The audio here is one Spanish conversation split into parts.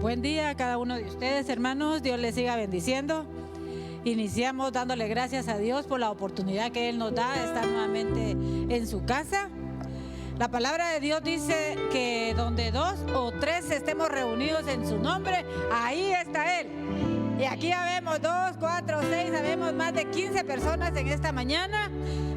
Buen día a cada uno de ustedes, hermanos. Dios les siga bendiciendo. Iniciamos dándole gracias a Dios por la oportunidad que Él nos da de estar nuevamente en su casa. La palabra de Dios dice que donde 2 o 3 estemos reunidos en su nombre, ahí está Él. Y aquí ya vemos 2, 4, 6, sabemos más de 15 personas en esta mañana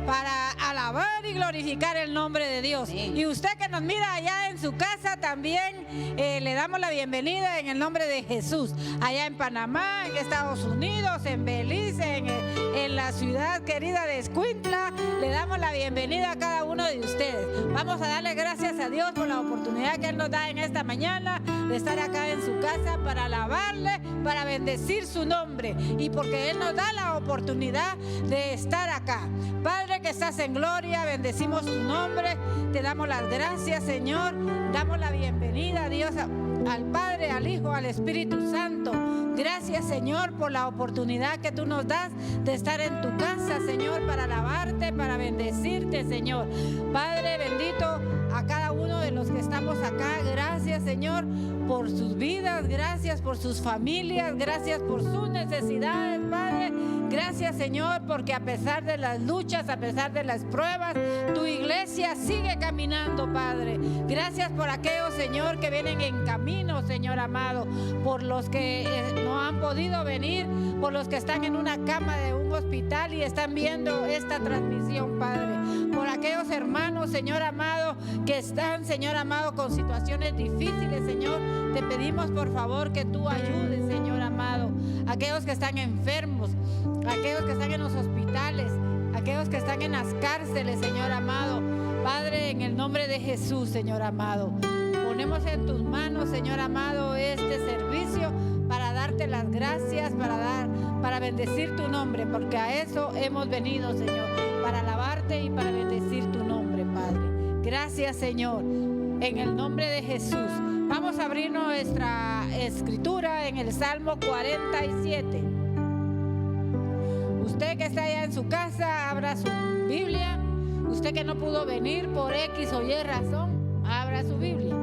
para alabar y glorificar el nombre de Dios. Sí. Y usted que nos mira allá en su casa también le damos la bienvenida en el nombre de Jesús. Allá en Panamá, en Estados Unidos, en Belice, en la ciudad querida de Escuintla, le damos la bienvenida a cada uno de ustedes. Vamos a darle gracias a Dios por la oportunidad que Él nos da en esta mañana de estar acá en su casa para alabarle, para bendecir su nombre y porque Él nos da la oportunidad de estar acá. Padre que estás en gloria, bendecimos tu nombre, te damos las gracias, Señor, damos la bienvenida, Dios, al Padre, al Hijo, al Espíritu Santo. Gracias, Señor, por la oportunidad que tú nos das de estar en tu casa, Señor, para alabarte, para bendecirte, Señor. Padre bendito, a cada uno de los que estamos acá, gracias, Señor, por sus vidas, gracias por sus familias, gracias por sus necesidades, Padre. Gracias, Señor, porque a pesar de las luchas, a pesar de las pruebas, tu iglesia sigue caminando, Padre. Gracias por aquellos, Señor, que vienen en camino, Señor amado, por los que no han podido venir, por los que están en una cama de un hospital y están viendo esta transmisión, Padre. Por aquellos hermanos, Señor amado, que están, Señor amado, con situaciones difíciles, Señor, te pedimos por favor que tú ayudes, Señor amado. Aquellos que están enfermos, aquellos que están en los hospitales, aquellos que están en las cárceles, Señor amado. Padre, en el nombre de Jesús, Señor amado, ponemos en tus manos, Señor amado, este servicio para darte las gracias, para bendecir tu nombre, porque a eso hemos venido, Señor, para alabarte y para bendecir tu nombre, Padre. Gracias, Señor, en el nombre de Jesús. Vamos a abrir nuestra escritura en el Salmo 47. Usted que está allá en su casa, abra su Biblia. Usted que no pudo venir por X o Y razón, abra su Biblia.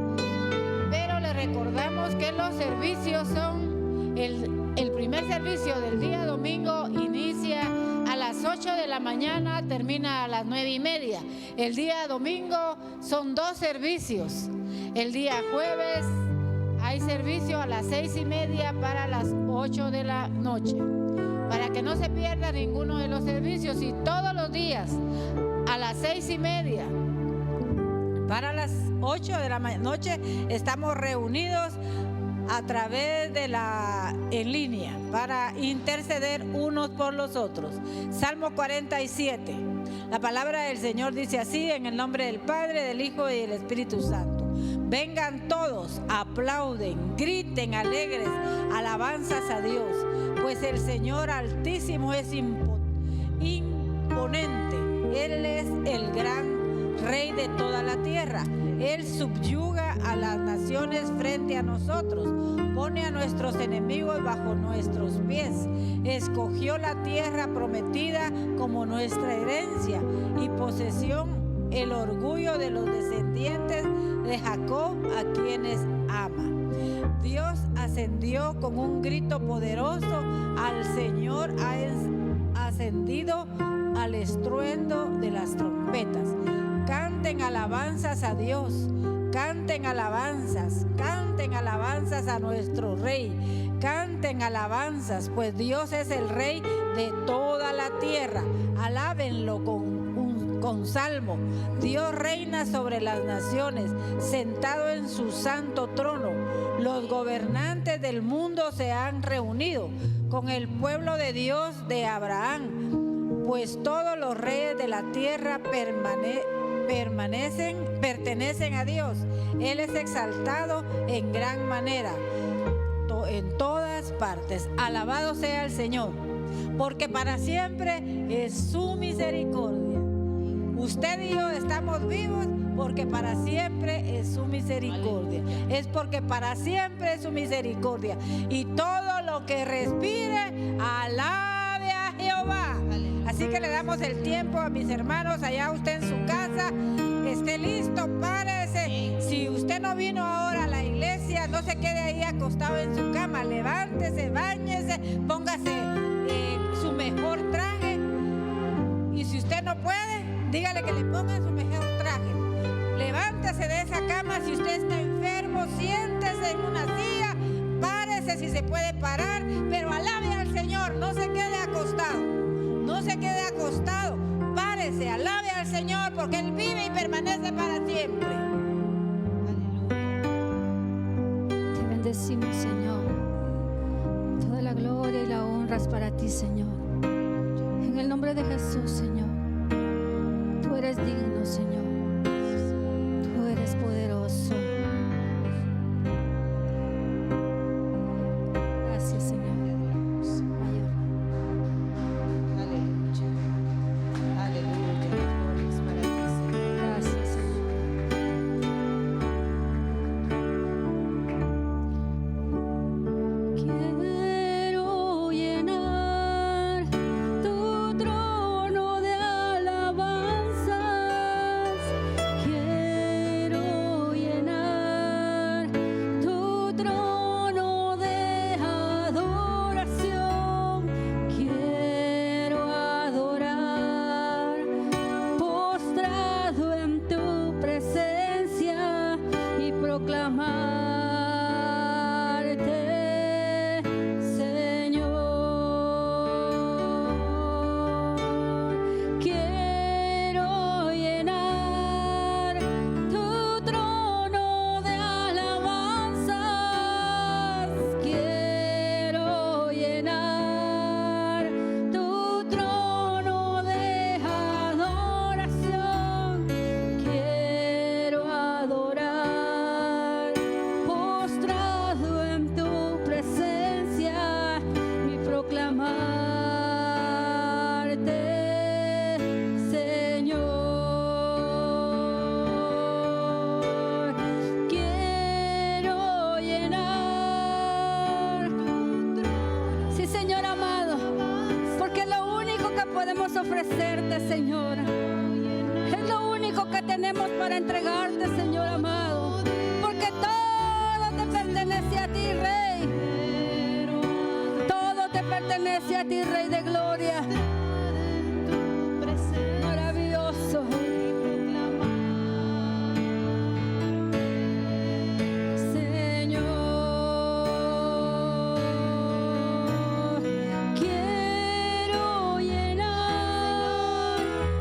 Pero le recordamos que los servicios son, el primer servicio del día domingo inicia a las 8 de la mañana, termina a las 9:30. El día domingo son 2 servicios. El día jueves hay servicio a las 6:30 para las 8 de la noche. Para que no se pierda ninguno de los servicios, y todos los días a las 6:30 para las 8 de la noche estamos reunidos a través de en línea para interceder unos por los otros. Salmo 47. La palabra del Señor dice así, en el nombre del Padre, del Hijo y del Espíritu Santo. Vengan todos, aplauden, griten alegres, alabanzas a Dios, pues el Señor Altísimo es imponente. Él es el gran Rey de toda la tierra. Él subyuga a las naciones frente a nosotros, pone a nuestros enemigos bajo nuestros pies. Escogió la tierra prometida como nuestra herencia y posesión, el orgullo de los descendientes de Jacob, a quienes ama. Dios ascendió con un grito poderoso, al Señor ha ascendido al estruendo de las trompetas. Canten alabanzas a Dios, canten alabanzas a nuestro Rey, canten alabanzas, pues Dios es el Rey de toda la tierra. Alábenlo con salmo. Dios reina sobre las naciones, sentado en su santo trono. Los gobernantes del mundo se han reunido con el pueblo de Dios de Abraham, pues todos los reyes de la tierra pertenecen a Dios. Él es exaltado en gran manera en todas partes. Alabado sea el Señor, porque para siempre es su misericordia. Usted y yo estamos vivos porque para siempre es su misericordia. Es porque para siempre es su misericordia. Y todo lo que respire, alabe a Jehová. Así que le damos el tiempo a mis hermanos allá, usted en su casa, esté listo, párese. Si usted no vino ahora a la iglesia, no se quede ahí acostado en su cama. Levántese, báñese, póngase su mejor traje. Y si usted no puede, dígale que le pongan su mejor traje. Levántese de esa cama. Si usted está enfermo, siéntese en una silla, párese si se puede parar, pero alabe al Señor. No se quede acostado, no se quede acostado. Párese, alabe al Señor, porque Él vive y permanece para siempre. Te bendecimos, Señor. Toda la gloria y la honra es para ti, Señor. En el nombre de Jesús, Señor. Tú eres digno, Señor. Tú eres poderoso. Gracias, Señor. Mayor. Aleluya. Aleluya. Gloria es para ti, Señor. Gracias, Señor. Quiero llenar tu trono de alabanzas. Quiero llenar tu trono de adoración. Quiero adorar, postrado en tu presencia y proclamarte, Señor. Quiero llenar tu trono de alabanzas. Quiero llenar tu trono de adoración. Quiero adorar, postrado en tu presencia y proclamarte, Señor. Quiero llenar tu trono. Sí, Señor amado, porque es lo único que podemos ofrecerte, Señor. Es lo único que tenemos para entregarte, Señor amado, porque todo te pertenece a ti, Rey. Todo te pertenece a ti, Rey de gloria. Maravilloso. Señor, quiero llenar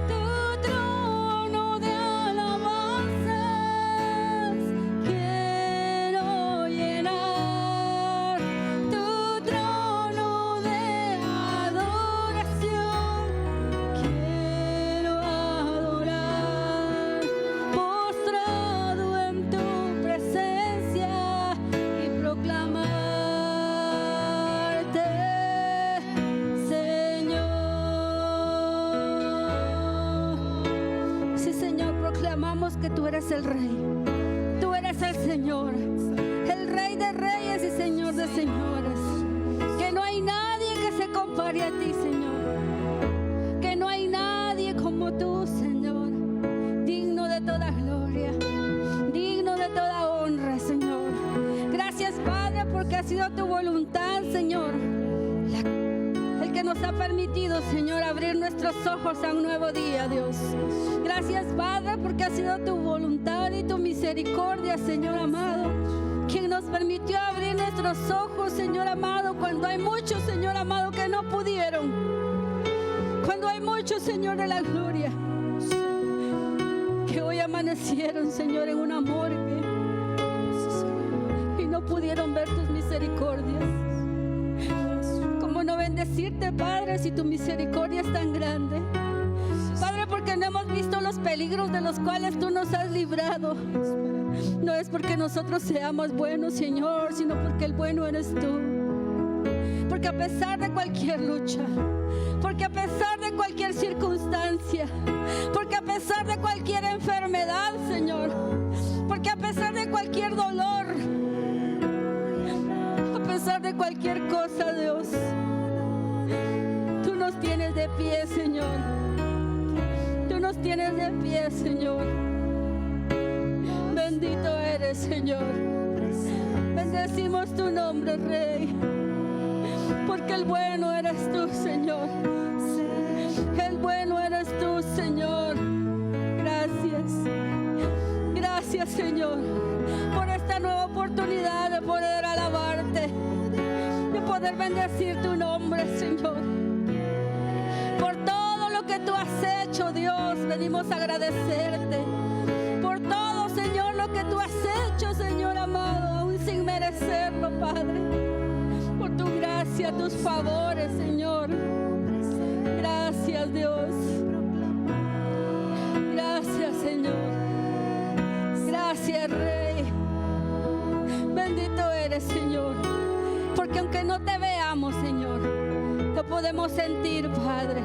tu trono de alabanzas. Quiero llenar tu trono de adoración. Quiero adorar, postrado en tu presencia y proclamarte, Señor. Sí, Señor, proclamamos que tú eres el Rey. Tú eres el Señor, el Rey de reyes y Señor de señores. Que no hay nadie que se compare a ti, Señor. Que no hay nadie como tú, Señor. Digno de toda gloria, digno de toda honra, Señor. Gracias, Padre, porque ha sido tu voluntad, Señor, el que nos ha permitido, Señor, abrir nuestros ojos a un nuevo día, Dios. Gracias, Padre, porque ha sido tu voluntad y tu misericordia, Señor amado, quien nos permitió abrir nuestros ojos, Señor amado, cuando hay muchos, Señor amado, que no pudieron. Cuando hay muchos, Señor de la gloria, que hoy amanecieron, Señor, en una morgue y no pudieron ver tus misericordias. ¿Cómo no bendecirte, Padre, si tu misericordia es tan grande? Padre, porque no hemos visto los peligros de los cuales tú nos has librado. No es porque nosotros seamos buenos, Señor, sino porque el bueno eres tú. Porque a pesar de cualquier lucha, porque a pesar de cualquier circunstancia, porque a pesar de cualquier enfermedad, Señor, porque a pesar de cualquier dolor, a pesar de cualquier cosa, Dios, tú nos tienes de pie, Señor. Tú nos tienes de pie, Señor. Bendito eres, Señor. Bendecimos tu nombre, Rey, porque el bueno eres tú, Señor. El bueno eres tú, Señor. Gracias. Gracias, Señor, por esta nueva oportunidad de poder alabarte, de poder bendecir tu nombre, Señor. Por todo lo que tú has hecho, Dios, venimos a agradecerte. Por todo, Señor, lo que tú has hecho, Señor amado, aún sin merecerlo, Padre. Por tu gracia, tus favores, Señor. Gracias, Dios. Gracias, Señor. Gracias, Rey. Bendito eres, Señor. Porque aunque no te veamos, Señor, lo podemos sentir, Padre.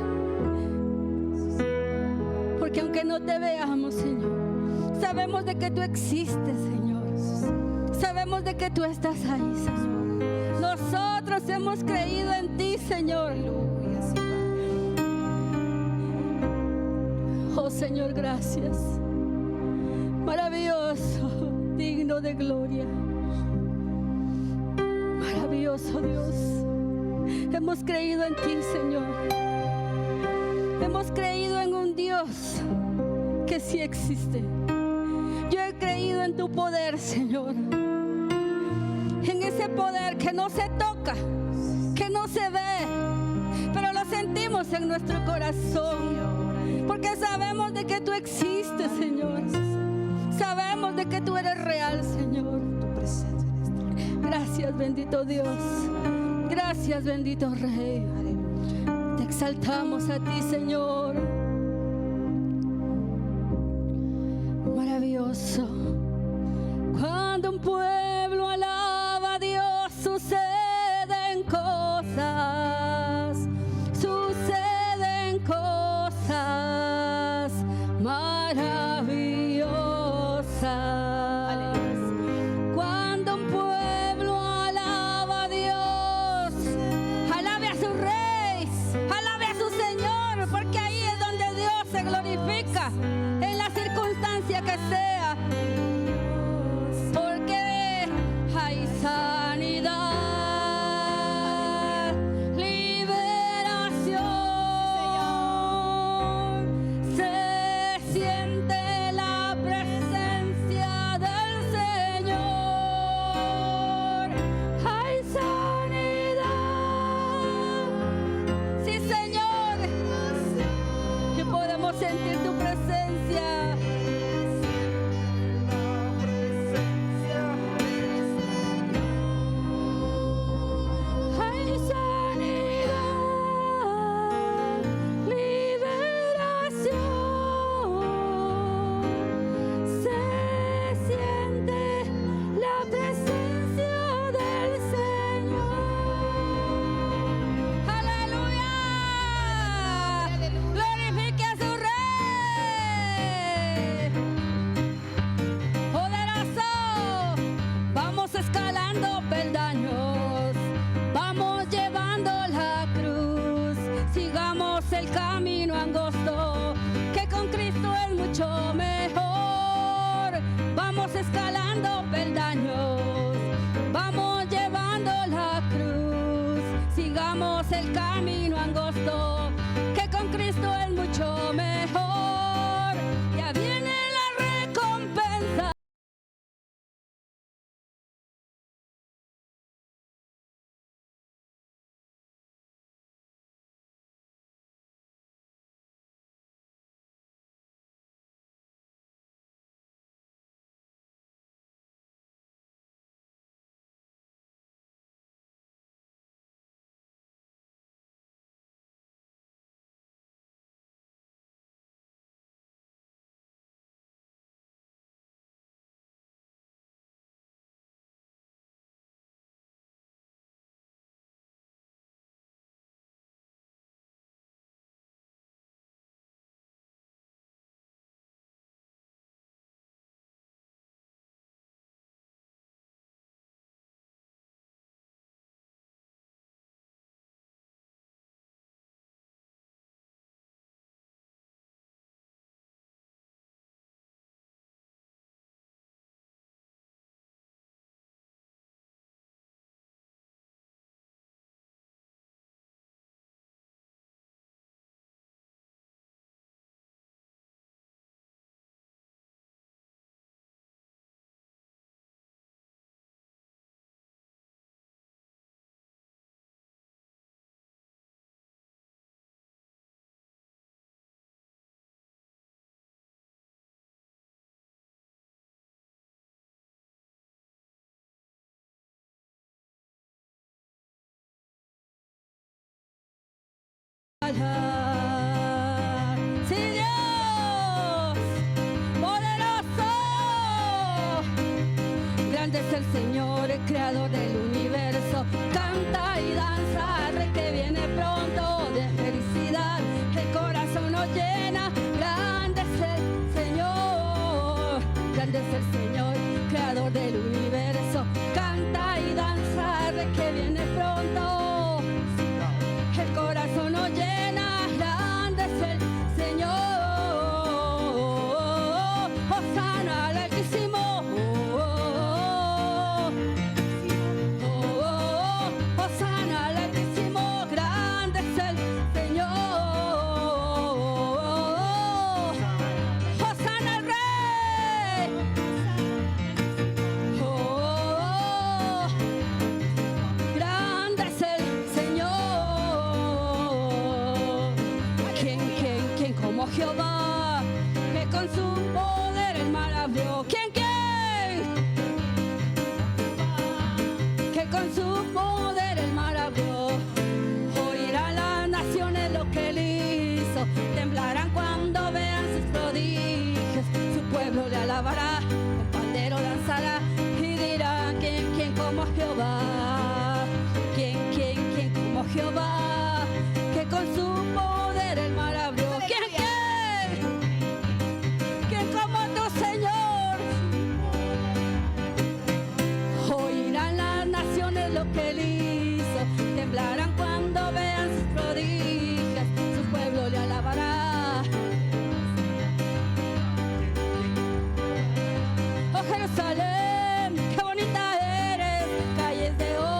Porque aunque no te veamos, Señor, sabemos de que tú existes, Señor. Sabemos de que tú estás ahí, Señor. Nosotros hemos creído en ti, Señor. Oh, Señor, gracias. Maravilloso, digno de gloria. Maravilloso Dios. Hemos creído en ti, Señor. Hemos creído en un Dios que sí existe. Yo he creído en tu poder, Señor. En ese poder que no se toca, que no se ve, pero lo sentimos en nuestro corazón. Porque sabemos de que tú existes, Señor. Sabemos de que tú eres real, Señor. Gracias, bendito Dios. Gracias, bendito Rey. Te exaltamos a ti, Señor. Maravilloso. Cuando un pueblo alaba a Dios, suceden cosas. Suceden cosas maravillosas. Cuando un pueblo alaba a Dios, alabe a su Rey, alabe a su Señor, porque ahí es donde Dios se glorifica, en la circunstancia que sea, porque hay sanidad, liberación, se siente la presencia del Señor. Hay sanidad, sí, Señor, que podemos sentir tu presencia. Hay sanidad, liberación, se siente la presencia del Señor. Aleluya, glorifique a su Rey poderoso. Vamos escalando peldaños, vamos llevando la cruz, sigamos el camino angosto, que con Cristo es mucho mejor. Vamos escalando peldaños, vamos llevando la cruz, sigamos el camino angosto, que con Cristo es mucho mejor. Ya viene la recompensa. Grande es el Señor, el creador del universo. Canta y danza, Rey que viene pronto de felicidad. El corazón nos llena. Grande es el Señor. Grande es el Señor, creador del universo. Canta y danza, Rey que viene pronto. El corazón nos llena. Grande es el Señor. Hosana al Altísimo. Hosana al Altísimo. Grande es el Señor. Hosana al Rey. Grande es el Señor. ¿Quién como Jehová? Que con su poder el mar abrió. ¿Quién? Que con su poder el mar abrió. Oirán las naciones lo que él hizo. Temblarán cuando vean sus prodigios. Su pueblo le alabará, con pandero danzará y dirán: ¿Quién como Jehová? ¿Quién como Jehová? Que con su poder el mar abrió. ¿Quién como tu Señor? Oirán las naciones lo que él hizo. Temblarán cuando vean sus prodigios. Su pueblo le alabará. Oh Jerusalén, qué bonita eres, calles de oro.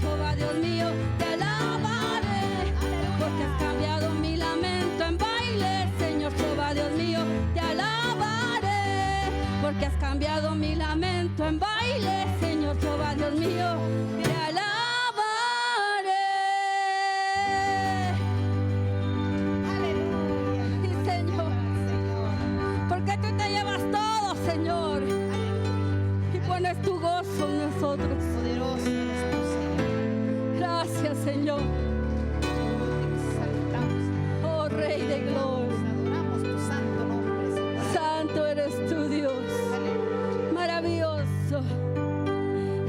Jehová Dios mío, te alabaré, porque has cambiado mi lamento en baile, Señor Jehová Dios mío, te alabaré, porque has cambiado mi lamento en baile, Señor Jehová Dios mío, te alabaré. Sí, Señor, porque tú te llevas todo, Señor, y pones tu gozo en nosotros. Poderoso eres tú, Señor. Gracias, Señor. Exaltamos, Oh, Rey de gloria. adoramos tu santo nombre, Señor. Santo eres tu Dios. Aleluya. Maravilloso,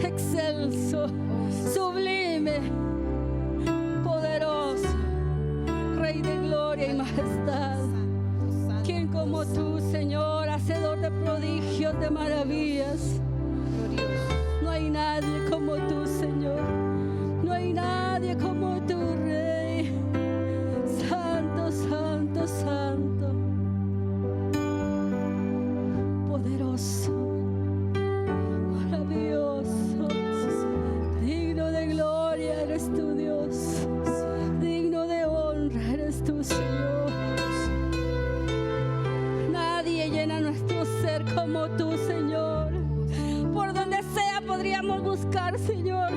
excelso, sublime, poderoso, Rey de gloria y majestad. ¿Quién como tú, Señor, hacedor de prodigios, de maravillas? No hay nadie como tú, Señor. No hay nadie como tú, Rey. Santo, santo, santo. Poderoso, maravilloso. Digno de gloria eres tu Dios. Digno de honra eres tu Señor. Nadie llena nuestro ser como tú, Señor. Por donde sea podríamos buscar, Señor.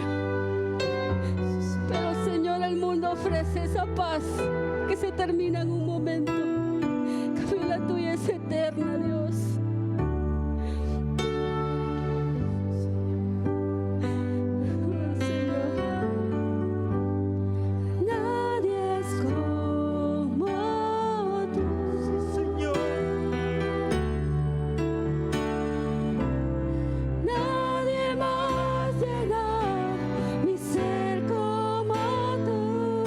Pero, Señor, el mundo ofrece esa paz que se termina en un momento. Que la tuya es eterna, Dios. Señor, nadie es como tú. Nadie más llena mi ser como tú.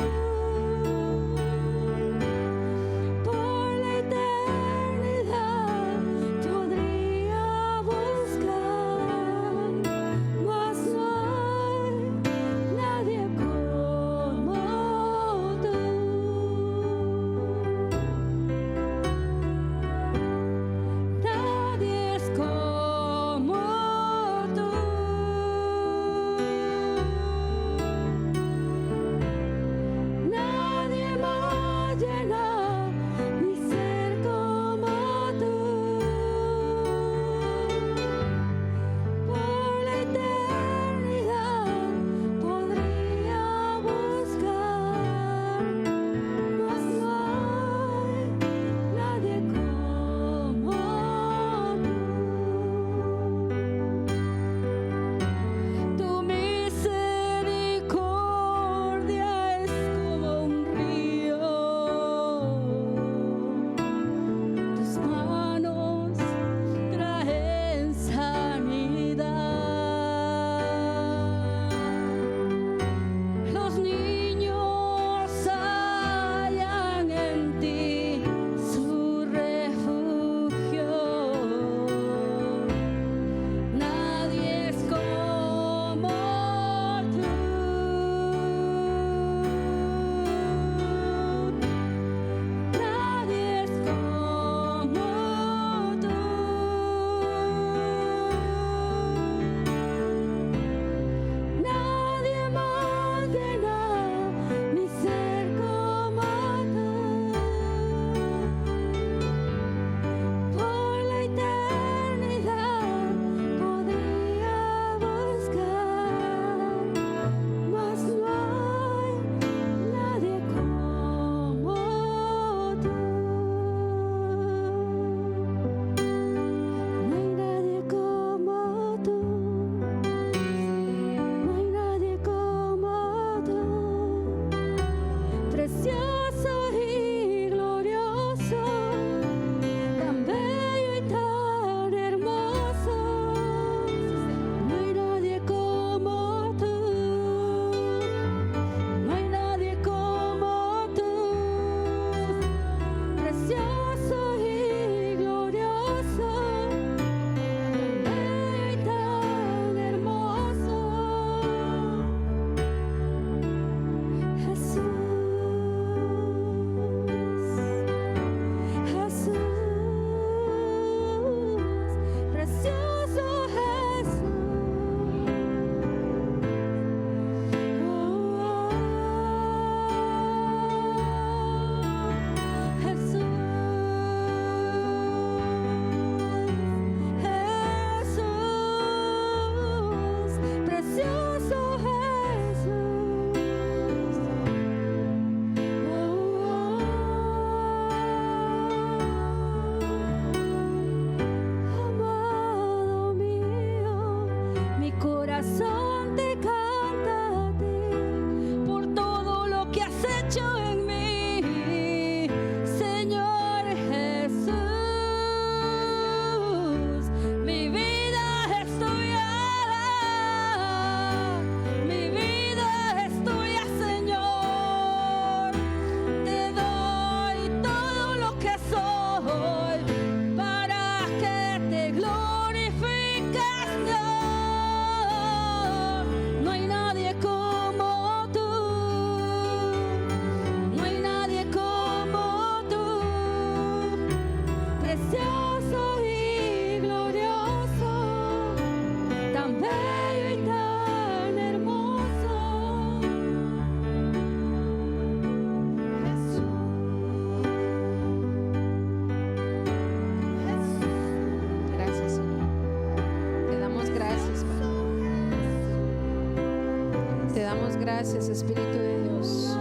Gracias, Espíritu de Dios.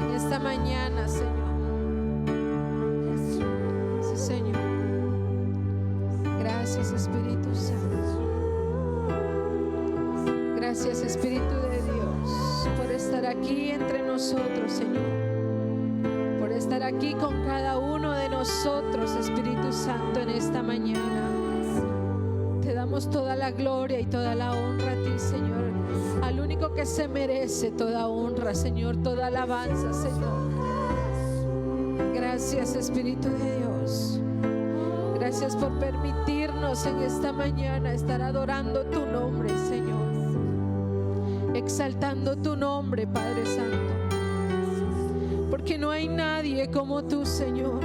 En esta mañana, Señor. Sí, Señor. Gracias, Espíritu Santo. Gracias, Espíritu de Dios, por estar aquí entre nosotros, Señor. Por estar aquí con cada uno de nosotros, Espíritu Santo, en esta mañana. Te damos toda la gloria y toda la honra a ti, Señor. Al único que se merece toda honra, Señor, toda alabanza, Señor. Gracias, Espíritu de Dios. Gracias por permitirnos en esta mañana estar adorando tu nombre, Señor. Exaltando tu nombre, Padre Santo. Porque no hay nadie como tú, Señor.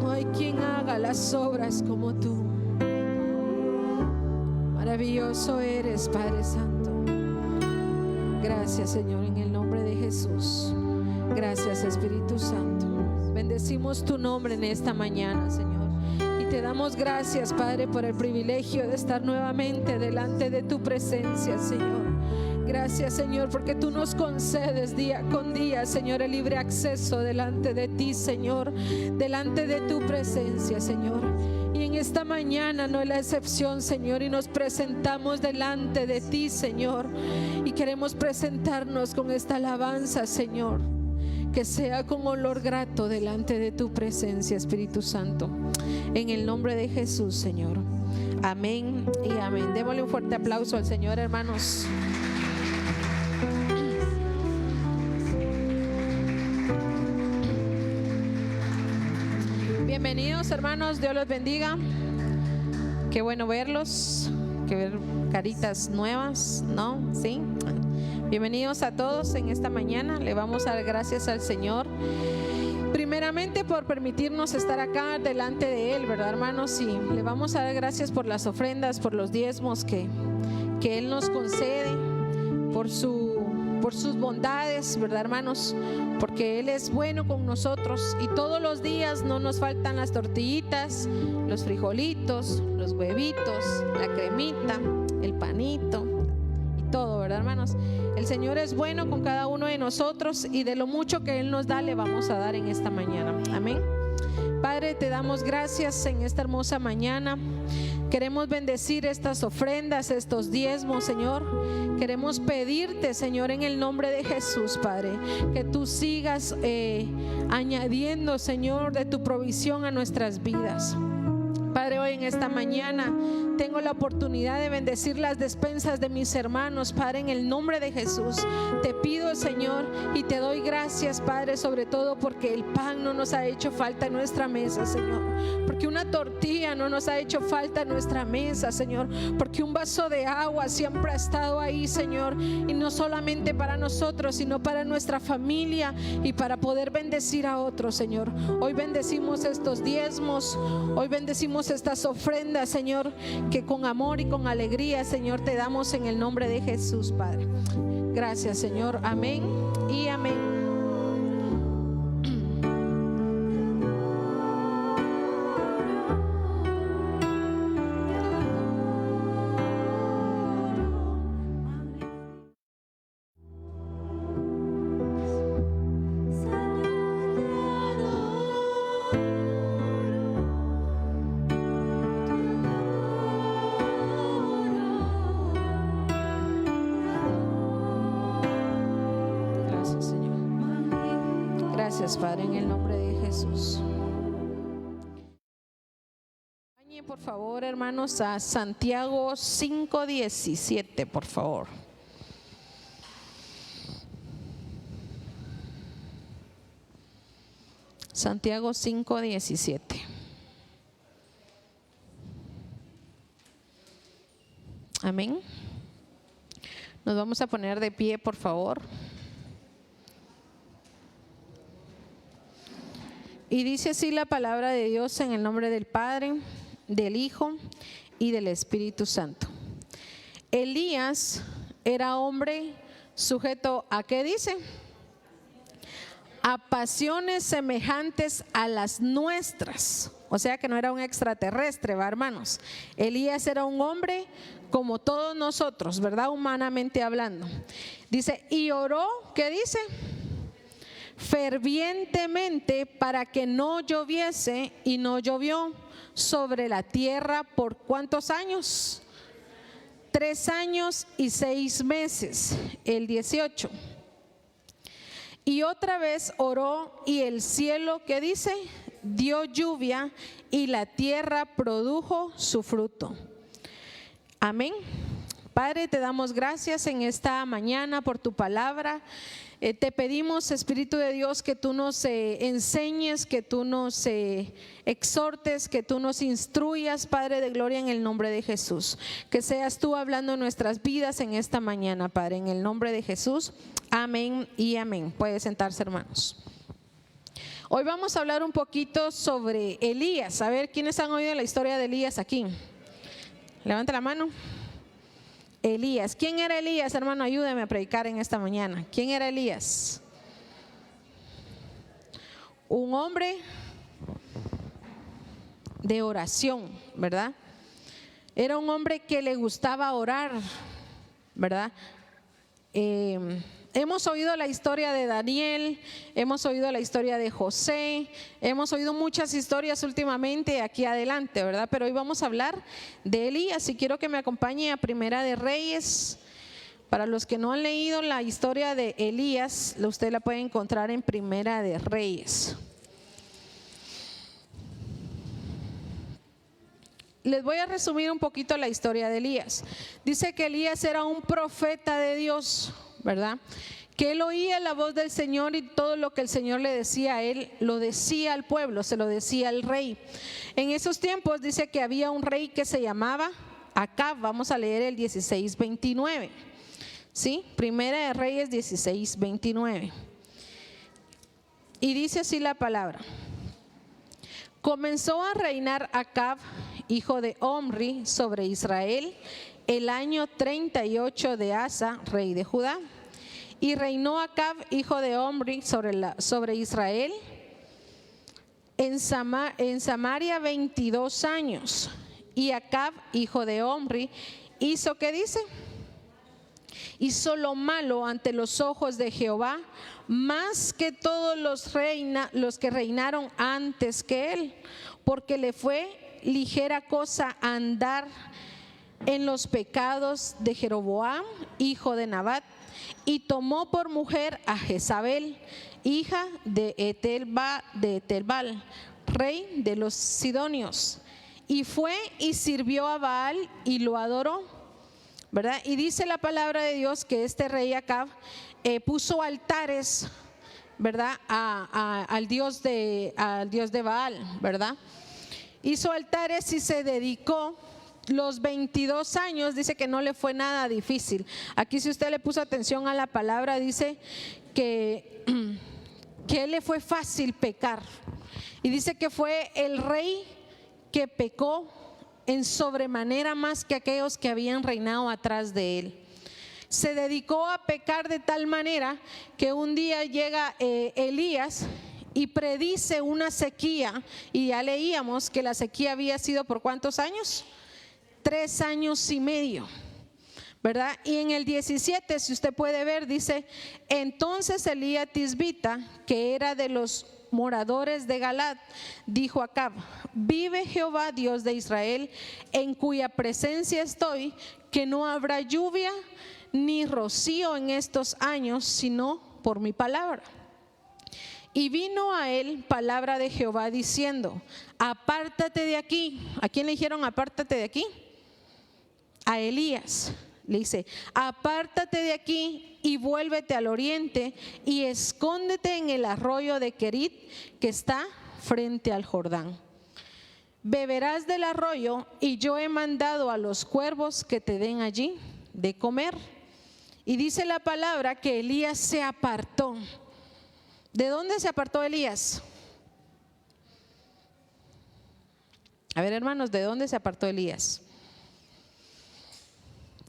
No hay quien haga las obras como tú. Maravilloso eres, Padre Santo. Gracias, Señor, en el nombre de Jesús. Gracias, Espíritu Santo. Bendecimos tu nombre en esta mañana, Señor. Y te damos gracias, Padre, por el privilegio de estar nuevamente delante de tu presencia, Señor. Gracias, Señor, porque tú nos concedes día con día, Señor, el libre acceso delante de ti, Señor, delante de tu presencia, Señor. Y en esta mañana no es la excepción, Señor, y nos presentamos delante de ti, Señor. Y queremos presentarnos con esta alabanza, Señor, que sea con olor grato delante de tu presencia, Espíritu Santo. En el nombre de Jesús, Señor. Amén y amén. Démosle un fuerte aplauso al Señor, hermanos. Bienvenidos, hermanos, Dios los bendiga. Qué bueno verlos, que ver caritas nuevas, ¿no? Sí. Bienvenidos a todos en esta mañana. Le vamos a dar gracias al Señor, primeramente por permitirnos estar acá delante de Él, ¿verdad, hermanos? Y le vamos a dar gracias por las ofrendas, por los diezmos que Él nos concede, por sus bondades, ¿verdad, hermanos? Porque Él es bueno con nosotros y todos los días no nos faltan las tortillitas, los frijolitos, los huevitos, la cremita, el panito y todo, ¿verdad, hermanos? El Señor es bueno con cada uno de nosotros y de lo mucho que Él nos da le vamos a dar en esta mañana. Amén. Padre, te damos gracias en esta hermosa mañana. Queremos bendecir estas ofrendas, estos diezmos, Señor. Queremos pedirte, Señor, en el nombre de Jesús, Padre, que tú sigas añadiendo, Señor, de tu provisión a nuestras vidas. Padre, hoy en esta mañana tengo la oportunidad de bendecir las despensas de mis hermanos, Padre, en el nombre de Jesús. Te pido, Señor, y te doy gracias, Padre, sobre todo porque el pan no nos ha hecho falta en nuestra mesa, Señor. Porque una tortilla no nos ha hecho falta en nuestra mesa, Señor. Porque un vaso de agua siempre ha estado ahí, Señor. Y no solamente para nosotros, sino para nuestra familia y para poder bendecir a otros, Señor. Hoy bendecimos estos diezmos, hoy bendecimos estas ofrendas, Señor, que con amor y con alegría, Señor, te damos en el nombre de Jesús, Padre. Gracias, Señor. Amén y amén. Gracias, Padre, en el nombre de Jesús. Por favor, hermanos, a Santiago 5:17, por favor. Santiago 5:17. Amén. Nos vamos a poner de pie, por favor. Y dice así la palabra de Dios en el nombre del Padre, del Hijo y del Espíritu Santo. Elías era hombre sujeto a, ¿qué dice? A pasiones semejantes a las nuestras. o sea que no era un extraterrestre, ¿va, hermanos? Elías era un hombre como todos nosotros, ¿verdad? Humanamente hablando. Dice, y oró, ¿qué dice? Fervientemente para que no lloviese, y no llovió sobre la tierra por ¿cuántos años? 3 años y 6 meses, el 18. Y otra vez oró, y el cielo, ¿qué dice? Dio lluvia, y la tierra produjo su fruto. Amén. Padre, te damos gracias en esta mañana por tu palabra. Te pedimos, Espíritu de Dios, que tú nos enseñes, que tú nos exhortes, que tú nos instruyas, Padre de gloria, en el nombre de Jesús. Que seas tú hablando en nuestras vidas en esta mañana, Padre, en el nombre de Jesús. Amén y amén. Puede sentarse, hermanos. Hoy vamos a hablar un poquito sobre Elías. A ver, ¿quiénes han oído la historia de Elías aquí? Levanta la mano. Elías. ¿Quién era Elías, hermano? Ayúdeme a predicar en esta mañana. ¿Quién era Elías? Un hombre de oración, ¿verdad? Era un hombre que le gustaba orar, ¿verdad? Hemos oído la historia de Daniel, hemos oído la historia de José, hemos oído muchas historias últimamente aquí adelante, ¿verdad? Pero hoy vamos a hablar de Elías, y quiero que me acompañe a Primera de Reyes. Para los que no han leído la historia de Elías, usted la puede encontrar en Primera de Reyes. Les voy a resumir un poquito la historia de Elías. Dice que Elías era un profeta de Dios, ¿verdad? Que él oía la voz del Señor, y todo lo que el Señor le decía a él, lo decía al pueblo, se lo decía al rey. En esos tiempos dice que había un rey que se llamaba Acab. Vamos a leer el 16:29. ¿Sí? Primera de Reyes 16:29. Y dice así la palabra. Comenzó a reinar Acab, hijo de Omri, sobre Israel el año 38 de Asa, rey de Judá. Y reinó Acab, hijo de Omri, sobre Israel en Samaria 22 años. Y Acab, hijo de Omri, hizo, ¿qué dice? Hizo lo malo ante los ojos de Jehová, más que todos los que reinaron antes que él, porque le fue ligera cosa andar en los pecados de Jeroboam, hijo de Nabat, y tomó por mujer a Jezabel, hija de Etelbal, rey de los Sidonios, y fue y sirvió a Baal y lo adoró, ¿verdad? Y dice la palabra de Dios que este rey Acab puso altares, ¿verdad? Al Dios de Baal, ¿verdad? Hizo altares y se dedicó. Los 22 años dice que no le fue nada difícil. Aquí, si usted le puso atención a la palabra, dice que él le fue fácil pecar. Y dice que fue el rey que pecó en sobremanera más que aquellos que habían reinado atrás de él. Se dedicó a pecar de tal manera que un día llega Elías y predice una sequía. Y ya leíamos que la sequía había sido ¿por cuántos años? 3 años y medio, ¿verdad? Y en el 17, si usted puede ver, dice: entonces Elías Tisbita, que era de los moradores de Galad, dijo a Acab: vive Jehová Dios de Israel, en cuya presencia estoy, que no habrá lluvia ni rocío en estos años, sino por mi palabra. Y vino a él palabra de Jehová diciendo: apártate de aquí. ¿A quién le dijeron apártate de aquí? A Elías. Le dice: apártate de aquí y vuélvete al oriente y escóndete en el arroyo de Querit, que está frente al Jordán. Beberás del arroyo, y yo he mandado a los cuervos que te den allí de comer. Y dice la palabra que Elías se apartó. ¿De dónde se apartó Elías? A ver, hermanos, ¿de dónde se apartó Elías?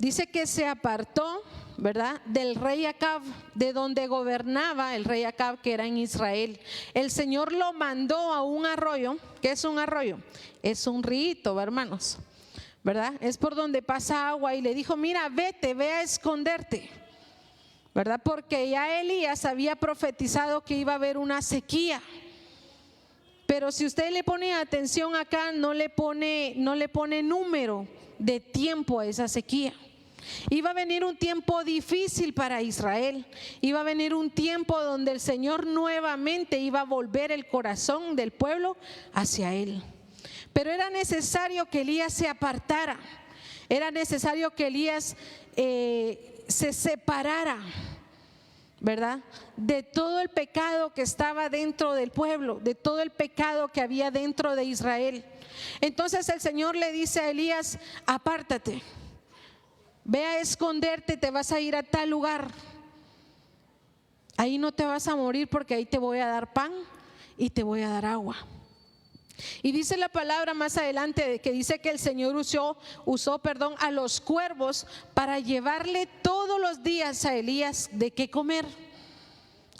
Dice que se apartó ¿verdad? Del rey Acab, de donde gobernaba el rey Acab, que era en Israel. El Señor lo mandó a un arroyo. ¿Qué es un arroyo? Es un río, hermanos, ¿verdad? Es por donde pasa agua, y le dijo: mira, vete, ve a esconderte, ¿verdad? Porque ya Elías había profetizado que iba a haber una sequía. Pero si usted le pone atención acá, no le pone número de tiempo a esa sequía. Iba a venir un tiempo difícil para Israel. Iba a venir un tiempo donde el Señor nuevamente iba a volver el corazón del pueblo hacia Él. Pero era necesario que Elías se apartara. Era necesario que Elías se separara, ¿verdad? De todo el pecado que estaba dentro del pueblo, de todo el pecado que había dentro de Israel. Entonces el Señor le dice a Elías: apártate, ve a esconderte, te vas a ir a tal lugar. Ahí no te vas a morir, porque ahí te voy a dar pan y te voy a dar agua. Y dice la palabra más adelante que dice que el Señor usó a los cuervos para llevarle todos los días a Elías de qué comer.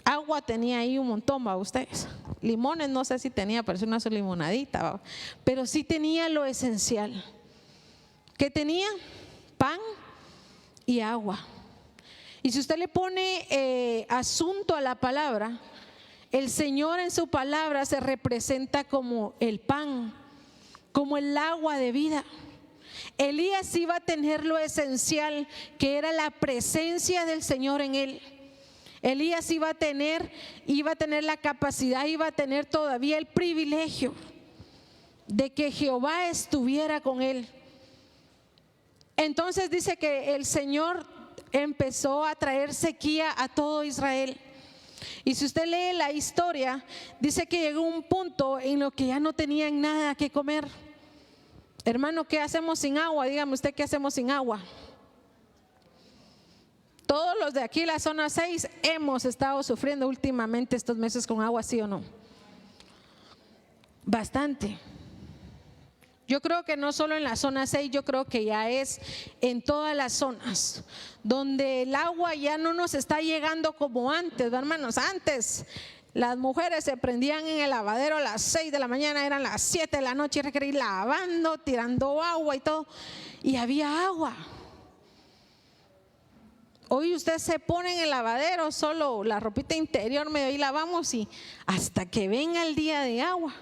Agua tenía ahí un montón, ¿va ustedes? Limones no sé si tenía, pero es una sola limonadita, ¿va? Pero sí tenía lo esencial. ¿Qué tenía? Pan y agua. Y si usted le pone asunto a la palabra, el Señor en su palabra se representa como el pan, como el agua de vida. Elías iba a tener lo esencial, que era la presencia del Señor en él. Elías iba a tener la capacidad, iba a tener todavía el privilegio de que Jehová estuviera con él. Entonces dice que el Señor empezó a traer sequía a todo Israel. Y si usted lee la historia, dice que llegó un punto en lo que ya no tenían nada que comer. Hermano, ¿qué hacemos sin agua? Dígame usted, ¿qué hacemos sin agua? Todos los de aquí, la zona 6, hemos estado sufriendo últimamente estos meses con agua, ¿sí o no? Bastante. Yo creo que no solo en la zona 6, yo creo que ya es en todas las zonas donde el agua ya no nos está llegando como antes, hermanos. Antes las mujeres se prendían en el lavadero a las 6 de la mañana, eran las 7 de la noche, era que ir lavando, tirando agua y todo, y había agua. Hoy usted se pone en el lavadero solo la ropita interior, medio ahí lavamos, y hasta que venga el día de agua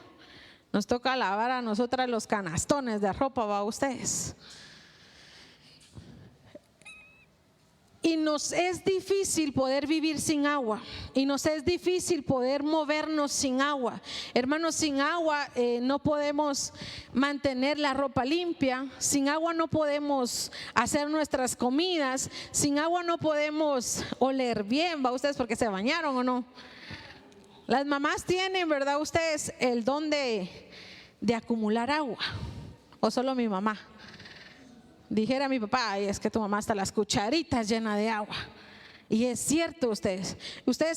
nos toca lavar a nosotras los canastones de ropa, ¿va ustedes? Y nos es difícil poder vivir sin agua, y nos es difícil poder movernos sin agua. Hermanos, sin agua no podemos mantener la ropa limpia, sin agua no podemos hacer nuestras comidas, sin agua no podemos oler bien, ¿va ustedes? Porque se bañaron o no. Las mamás tienen, ¿verdad? Ustedes el don de acumular agua, o solo mi mamá. Dijera mi papá: ay, es que tu mamá hasta las cucharitas llena de agua. Y es cierto, ustedes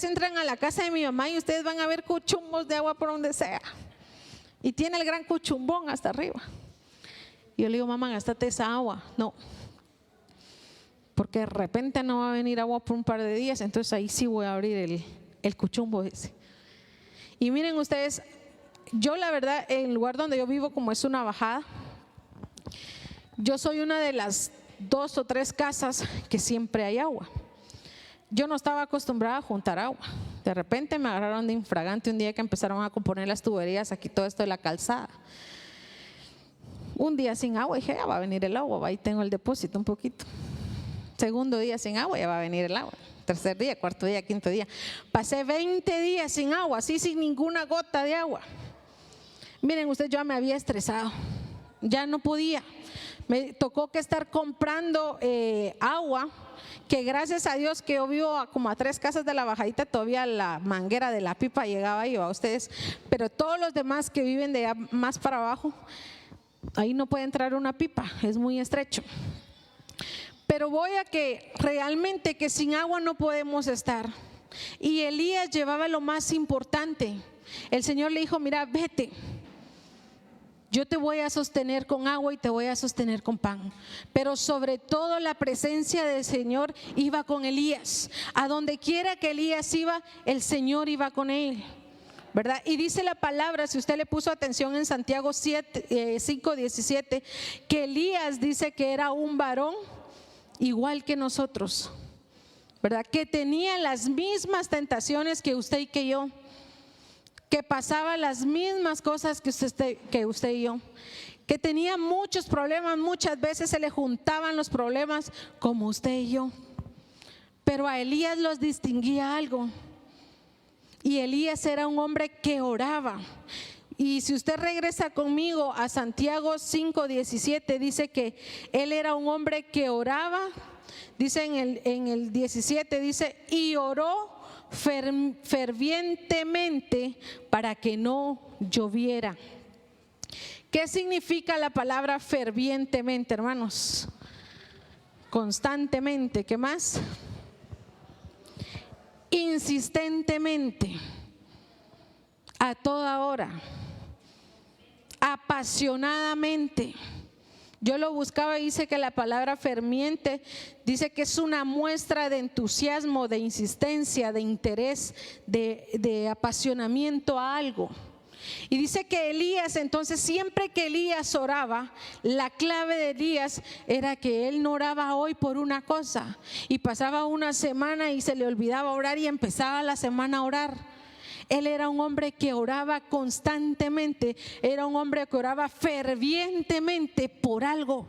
entran a la casa de mi mamá y ustedes van a ver cuchumbos de agua por donde sea, y tiene el gran cuchumbón hasta arriba. Y yo le digo: mamá, gástate esa agua. No, porque de repente no va a venir agua por un par de días, entonces ahí sí voy a abrir el cuchumbo ese. Y miren ustedes, yo la verdad, en el lugar donde yo vivo, como es una bajada, yo soy una de las 2 o 3 casas que siempre hay agua. Yo no estaba acostumbrada a juntar agua. De repente me agarraron de infragante un día que empezaron a componer las tuberías aquí, todo esto de la calzada. Un día sin agua, dije: ya va a venir el agua, ahí tengo el depósito un poquito. Segundo día sin agua, ya va a venir el agua. Tercer día, cuarto día, quinto día. Pasé 20 días sin agua, así sin ninguna gota de agua. Miren ustedes, yo me había estresado, ya no podía. Me tocó que estar comprando agua, que gracias a Dios que yo vivo como a 3 casas de la bajadita, todavía la manguera de la pipa llegaba ahí a ustedes, pero todos los demás que viven de más para abajo, ahí no puede entrar una pipa, es muy estrecho. Pero voy a que realmente que sin agua no podemos estar. Y Elías llevaba lo más importante. El Señor le dijo: mira, vete, Yo te voy a sostener con agua y te voy a sostener con pan. Pero sobre todo la presencia del Señor iba con Elías. A donde quiera que Elías iba, el Señor iba con él, ¿verdad? Y dice la palabra, si usted le puso atención en Santiago 5:17, que Elías dice que era un varón igual que nosotros, ¿verdad? Que tenía las mismas tentaciones que usted y que yo, que pasaba las mismas cosas que usted y yo, que tenía muchos problemas, muchas veces se le juntaban los problemas como usted y yo. Pero a Elías los distinguía algo, y Elías era un hombre que oraba. Y si usted regresa conmigo a Santiago 5:17, dice que él era un hombre que oraba. Dice en el 17, dice, y oró fervientemente para que no lloviera. ¿Qué significa la palabra fervientemente, hermanos? Constantemente. ¿Qué más? Insistentemente, a toda hora, apasionadamente. Yo lo buscaba y dice que la palabra ferviente dice que es una muestra de entusiasmo, de insistencia, de interés, de apasionamiento a algo. Y dice que Elías, entonces siempre que Elías oraba, la clave de Elías era que él no oraba hoy por una cosa y pasaba una semana y se le olvidaba orar y empezaba la semana a orar. Él era un hombre que oraba constantemente, era un hombre que oraba fervientemente por algo.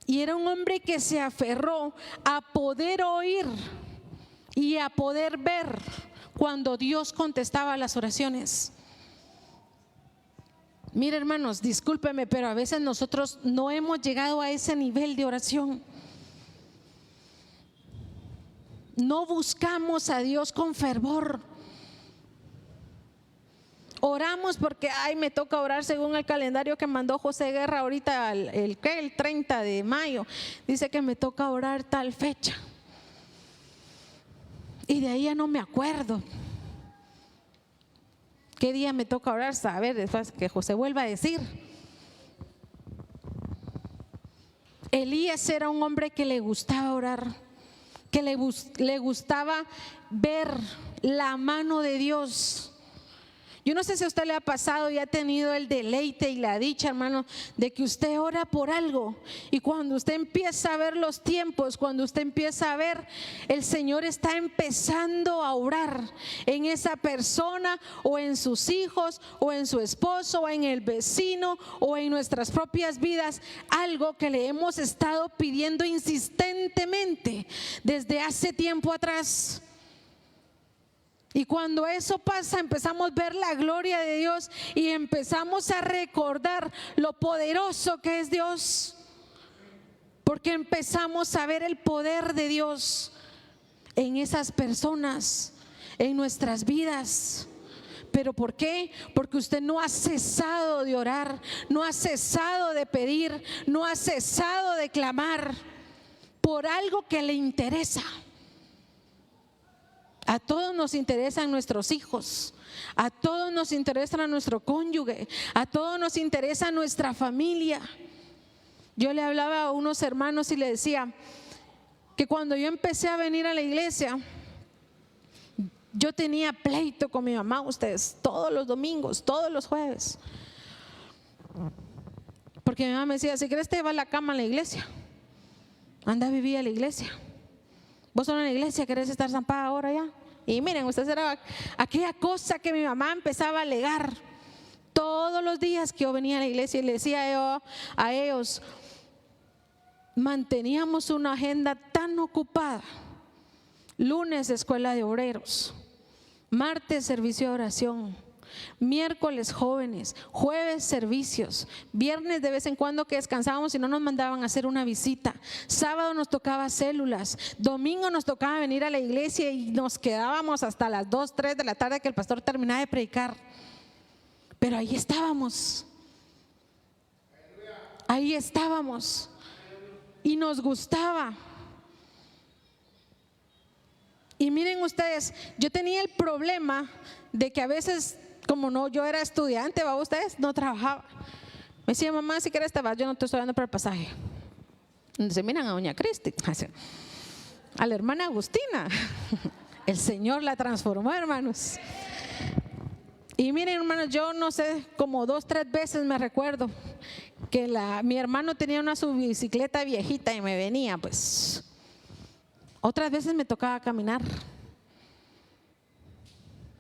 Y era un hombre que se aferró a poder oír y a poder ver cuando Dios contestaba las oraciones. Mire, hermanos, discúlpeme, pero a veces nosotros no hemos llegado a ese nivel de oración. No buscamos a Dios con fervor. Oramos porque me toca orar según el calendario que mandó José Guerra ahorita el 30 de mayo. Dice que me toca orar tal fecha. Y de ahí ya no me acuerdo qué día me toca orar. A ver, después que José vuelva a decir. Elías era un hombre que le gustaba orar, que le gustaba ver la mano de Dios. Yo no sé si a usted le ha pasado y ha tenido el deleite y la dicha, hermano, de que usted ora por algo y cuando usted empieza a ver los tiempos, cuando usted empieza a ver, el Señor está empezando a orar en esa persona o en sus hijos o en su esposo o en el vecino o en nuestras propias vidas, algo que le hemos estado pidiendo insistentemente desde hace tiempo atrás. Y cuando eso pasa, empezamos a ver la gloria de Dios y empezamos a recordar lo poderoso que es Dios, porque empezamos a ver el poder de Dios en esas personas, en nuestras vidas. ¿Pero por qué? Porque usted no ha cesado de orar, no ha cesado de pedir, no ha cesado de clamar por algo que le interesa. A todos nos interesan nuestros hijos, a todos nos interesa nuestro cónyuge, a todos nos interesa nuestra familia. Yo le hablaba a unos hermanos y le decía que cuando yo empecé a venir a la iglesia, yo tenía pleito con mi mamá, ustedes, todos los domingos, todos los jueves. Porque mi mamá me decía, si quieres te llevas la cama a la iglesia, anda a vivir a la iglesia. Vos solo en la iglesia querés estar zampada ahora ya. Y miren, ustedes era aquella cosa que mi mamá empezaba a alegar todos los días que yo venía a la iglesia y le decía yo a ellos, manteníamos una agenda tan ocupada. Lunes escuela de obreros, martes servicio de oración, miércoles jóvenes, jueves servicios, viernes de vez en cuando que descansábamos y no nos mandaban a hacer una visita, sábado nos tocaba células, domingo nos tocaba venir a la iglesia y nos quedábamos hasta las 2, 3 de la tarde que el pastor terminaba de predicar. Pero ahí estábamos y nos gustaba. Y miren ustedes, yo tenía el problema de que a veces como no, yo era estudiante, ¿va ustedes? No trabajaba. Me decía, mamá, si quieres te vas, yo no te estoy dando para el pasaje. Entonces miran a doña Cristi, a la hermana Agustina. El Señor la transformó, hermanos. Y miren, hermanos, yo no sé, como 2, 3 veces me recuerdo que mi hermano tenía una su bicicleta viejita y me venía, pues. Otras veces me tocaba caminar.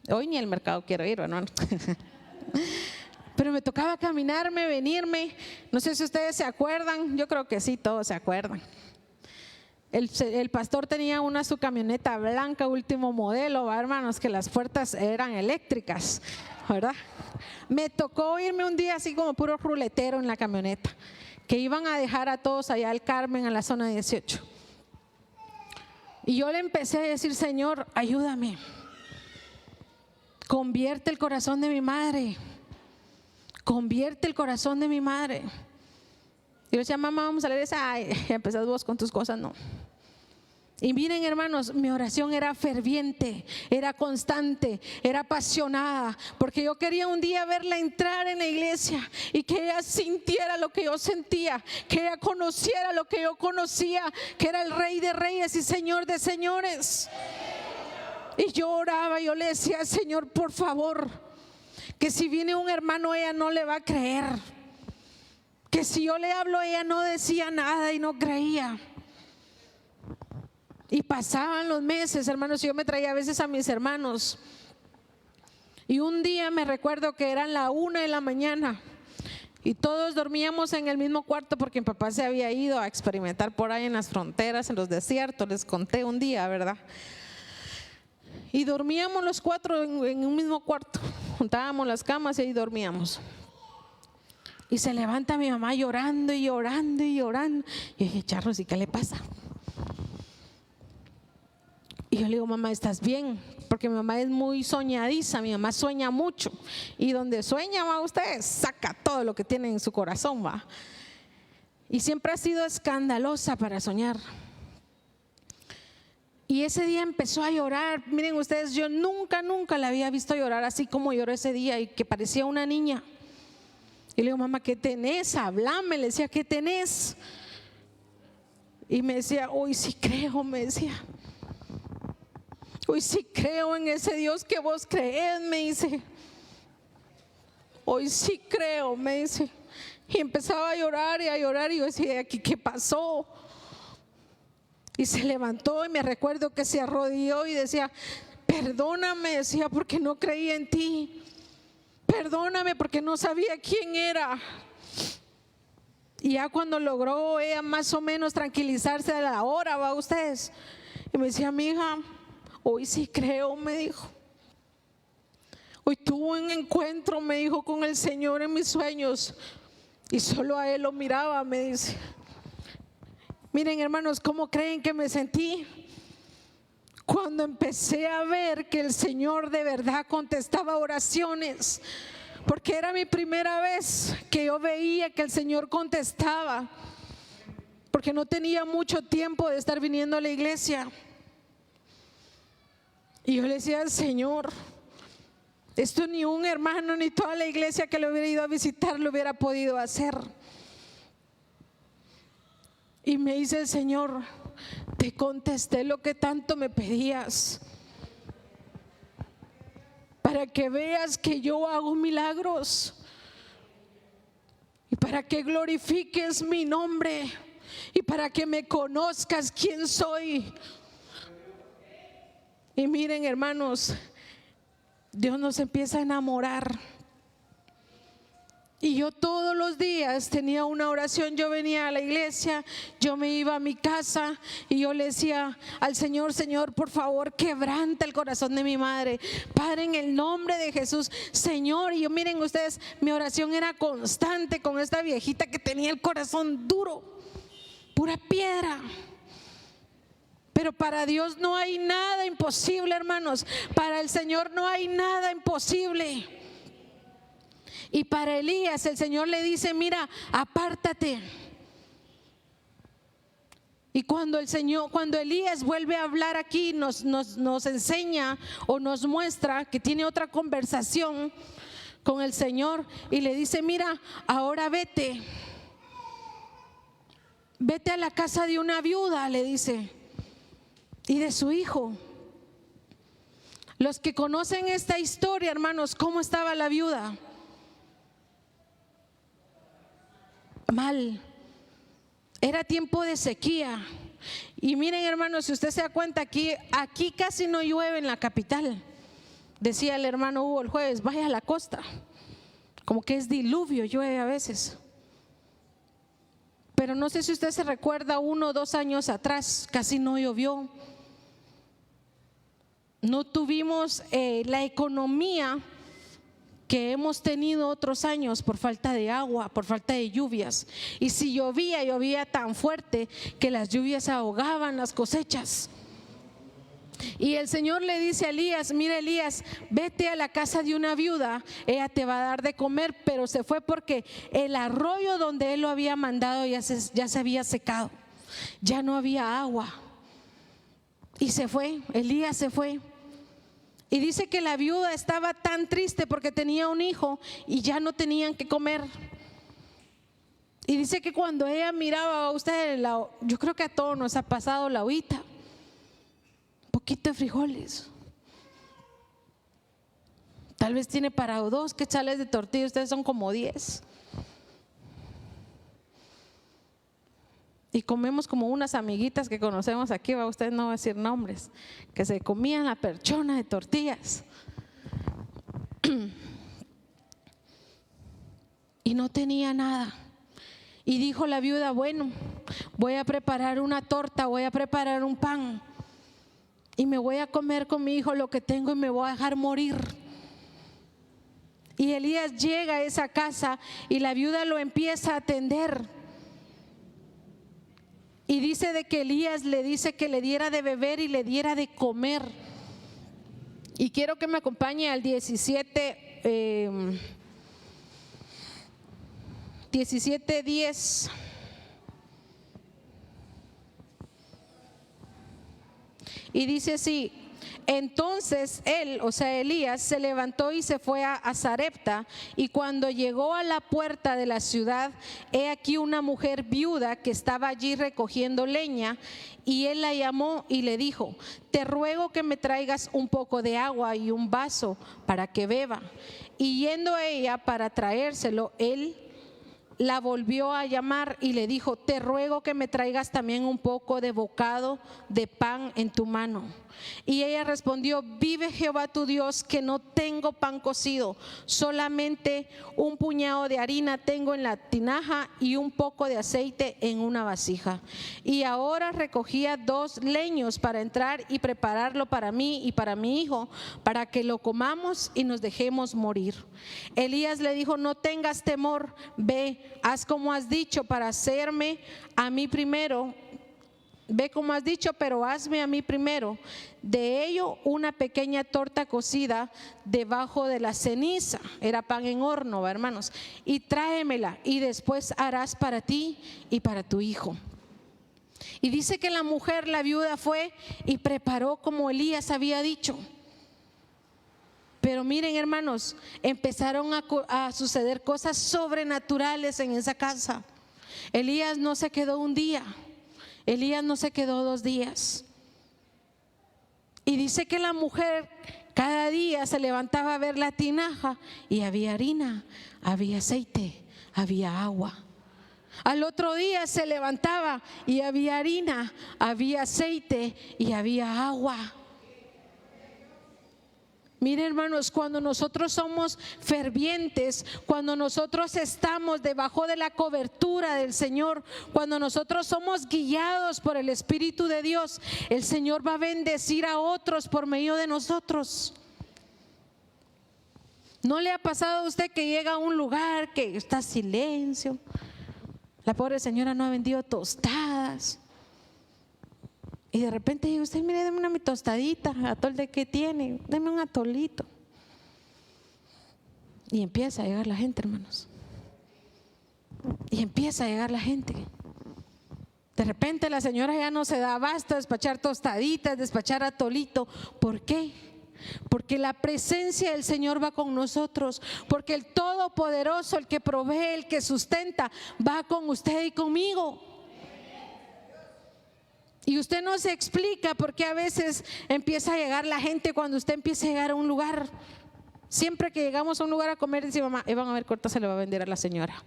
Hoy ni al mercado quiero ir, hermano. Pero me tocaba caminarme, venirme. No sé si ustedes se acuerdan, yo creo que sí, todos se acuerdan. El pastor tenía su camioneta blanca, último modelo, ¿va, hermanos? Que las puertas eran eléctricas, ¿verdad? Me tocó irme un día así como puro ruletero en la camioneta, que iban a dejar a todos allá al Carmen, a la zona 18. Y yo le empecé a decir, Señor, ayúdame. Convierte el corazón de mi madre. Convierte el corazón de mi madre. Y yo decía, mamá, vamos a leer esa. Ay, empezás vos con tus cosas, no. Y miren, hermanos, mi oración era ferviente, era constante, era apasionada, porque yo quería un día verla entrar en la iglesia y que ella sintiera lo que yo sentía, que ella conociera lo que yo conocía, que era el Rey de Reyes y Señor de Señores. Y yo oraba, yo le decía, Señor, por favor, que si viene un hermano ella no le va a creer, que si yo le hablo ella no decía nada y no creía. Y pasaban los meses, hermanos, y yo me traía a veces a mis hermanos. Y un día me recuerdo que eran la 1 de la mañana y todos dormíamos en el mismo cuarto porque mi papá se había ido a experimentar por ahí en las fronteras, en los desiertos, les conté un día, ¿verdad? Y dormíamos los 4 en un mismo cuarto, juntábamos las camas y ahí dormíamos. Y se levanta mi mamá llorando y llorando y llorando. Y yo dije, Charlos, ¿y qué le pasa? Y yo le digo, mamá, ¿estás bien? Porque mi mamá es muy soñadiza, mi mamá sueña mucho. Y donde sueña, va, usted saca todo lo que tiene en su corazón, va. Y siempre ha sido escandalosa para soñar. Y ese día empezó a llorar. Miren ustedes, yo nunca la había visto llorar así como lloró ese día y que parecía una niña. Y le digo, mamá, ¿qué tenés? Háblame. Le decía, ¿qué tenés? Y me decía, hoy sí creo, me decía. Hoy sí creo en ese Dios que vos crees, me dice. Hoy sí creo, me dice. Y empezaba a llorar y yo decía, ¿aquí qué pasó? Y se levantó y me recuerdo que se arrodilló y decía, perdóname, decía, porque no creía en ti. Perdóname porque no sabía quién era. Y ya cuando logró ella más o menos tranquilizarse a la hora, va ustedes. Y me decía, mi hija, hoy sí creo, me dijo. Hoy tuve un encuentro, me dijo, con el Señor en mis sueños. Y solo a Él lo miraba, me dice. Miren, hermanos, ¿cómo creen que me sentí? Cuando empecé a ver que el Señor de verdad contestaba oraciones. Porque era mi primera vez que yo veía que el Señor contestaba. Porque no tenía mucho tiempo de estar viniendo a la iglesia. Y yo le decía al Señor, esto ni un hermano ni toda la iglesia que lo hubiera ido a visitar lo hubiera podido hacer. Y me dice el Señor, te contesté lo que tanto me pedías, para que veas que yo hago milagros y para que glorifiques mi nombre y para que me conozcas quién soy. Y miren, hermanos, Dios nos empieza a enamorar. Y yo todos los días tenía una oración. Yo venía a la iglesia, yo me iba a mi casa y yo le decía al Señor, Señor, por favor, quebranta el corazón de mi madre, Padre, en el nombre de Jesús, Señor. Y yo, miren ustedes, mi oración era constante con esta viejita que tenía el corazón duro, pura piedra. Pero para Dios no hay nada imposible, hermanos. Para el Señor no hay nada imposible. Y para Elías el Señor le dice, mira, apártate. Y cuando Elías vuelve a hablar aquí, nos enseña o nos muestra que tiene otra conversación con el Señor y le dice: mira, ahora vete a la casa de una viuda, le dice, y de su hijo. Los que conocen esta historia, hermanos, ¿cómo estaba la viuda? Mal. Era tiempo de sequía. Y miren, hermanos, si usted se da cuenta, aquí casi no llueve en la capital. Decía el hermano Hugo el jueves: vaya a la costa, como que es diluvio, llueve a veces. Pero no sé si usted se recuerda, 1 o 2 años atrás casi no llovió. No tuvimos la economía que hemos tenido otros años por falta de agua, por falta de lluvias. Y si llovía tan fuerte que las lluvias ahogaban las cosechas. Y el Señor le dice a Elías: mira, Elías, vete a la casa de una viuda, ella te va a dar de comer. Pero se fue porque el arroyo donde él lo había mandado ya se había secado, ya no había agua. Y se fue, Elías se fue. Y dice que la viuda estaba tan triste porque tenía un hijo y ya no tenían que comer. Y dice que cuando ella miraba, yo creo que a todos nos ha pasado la agüita, un poquito de frijoles, tal vez tiene para 2 quetzales de tortilla, ustedes son como 10. Y comemos como unas amiguitas que conocemos aquí, ustedes no van a decir nombres, que se comían la perchona de tortillas. Y no tenía nada. Y dijo la viuda: bueno, voy a preparar una torta, voy a preparar un pan, y me voy a comer con mi hijo lo que tengo y me voy a dejar morir. Y Elías llega a esa casa y la viuda lo empieza a atender. Y dice de que Elías le dice que le diera de beber y le diera de comer. Y quiero que me acompañe al 17:10. Y dice así: entonces él, o sea Elías, se levantó y se fue a Sarepta. Y cuando llegó a la puerta de la ciudad, he aquí una mujer viuda que estaba allí recogiendo leña. Y él la llamó y le dijo: te ruego que me traigas un poco de agua y un vaso para que beba. Y yendo ella para traérselo, él la volvió a llamar y le dijo: te ruego que me traigas también un poco de bocado de pan en tu mano. Y ella respondió: vive Jehová tu Dios, que no tengo pan cocido, solamente un puñado de harina tengo en la tinaja y un poco de aceite en una vasija. Y ahora recogía 2 leños para entrar y prepararlo para mí y para mi hijo, para que lo comamos y nos dejemos morir. Elías le dijo: no tengas temor, ve, haz como has dicho, para hacerme a mí primero. Ve como has dicho, pero hazme a mí primero de ello una pequeña torta cocida debajo de la ceniza. Era pan en horno, hermanos. Y tráemela, y después harás para ti y para tu hijo. Y dice que la mujer, la viuda, fue y preparó como Elías había dicho. Pero miren, hermanos, empezaron a suceder cosas sobrenaturales en esa casa. Elías no se quedó un día. Elías no se quedó 2 días. Y dice que la mujer cada día se levantaba a ver la tinaja y había harina, había aceite, había agua. Al otro día se levantaba y había harina, había aceite y había agua. Miren, hermanos, cuando nosotros somos fervientes, cuando nosotros estamos debajo de la cobertura del Señor, cuando nosotros somos guiados por el Espíritu de Dios, el Señor va a bendecir a otros por medio de nosotros. ¿No le ha pasado a usted que llega a un lugar que está silencio? La pobre señora no ha vendido tostadas. Y de repente dice usted: mire, deme una tostadita, atol de qué tiene, deme un atolito. Y empieza a llegar la gente, hermanos. Y empieza a llegar la gente. De repente la señora ya no se da abasto a despachar tostaditas, despachar atolito. ¿Por qué? Porque la presencia del Señor va con nosotros, porque el Todopoderoso, el que provee, el que sustenta, va con usted y conmigo. Y usted no se explica por qué a veces empieza a llegar la gente cuando usted empieza a llegar a un lugar. Siempre que llegamos a un lugar a comer, dice mamá, ahí van a ver cuánto se le va a vender a la señora.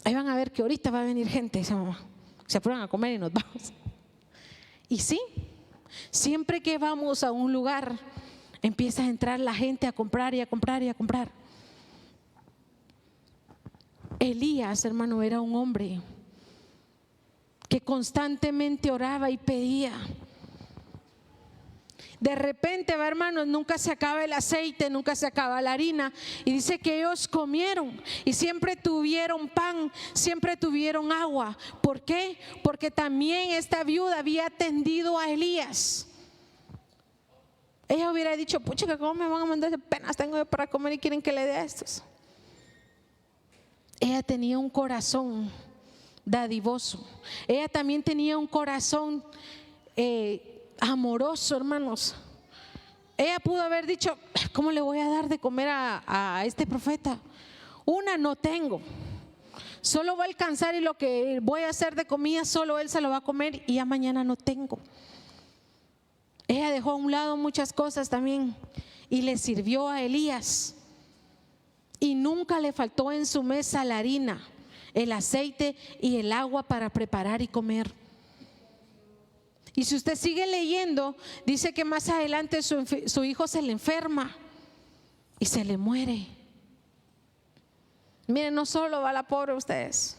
Ahí van a ver que ahorita va a venir gente, dice mamá. Se apuran a comer y nos vamos. Y sí, siempre que vamos a un lugar, empieza a entrar la gente a comprar y a comprar y a comprar. Elías, hermano, era un hombre que constantemente oraba y pedía. De repente, va, hermanos, nunca se acaba el aceite, nunca se acaba la harina. Y dice que ellos comieron y siempre tuvieron pan, siempre tuvieron agua. ¿Por qué? Porque también esta viuda había atendido a Elías. Ella hubiera dicho, pucha, ¿cómo me van a mandar? Apenas tengo yo para comer y quieren que le dé a estos. Ella tenía un corazón dadivoso. Ella también tenía un corazón amoroso, hermanos. Ella pudo haber dicho, ¿cómo le voy a dar de comer a este profeta? No tengo, solo va a alcanzar y lo que voy a hacer de comida solo él se lo va a comer y ya mañana no tengo. Ella dejó a un lado muchas cosas también y le sirvió a Elías y nunca le faltó en su mesa la harina, el aceite y el agua para preparar y comer. Y si usted sigue leyendo, dice que más adelante su hijo se le enferma y se le muere. Miren, no solo va la pobre ustedes.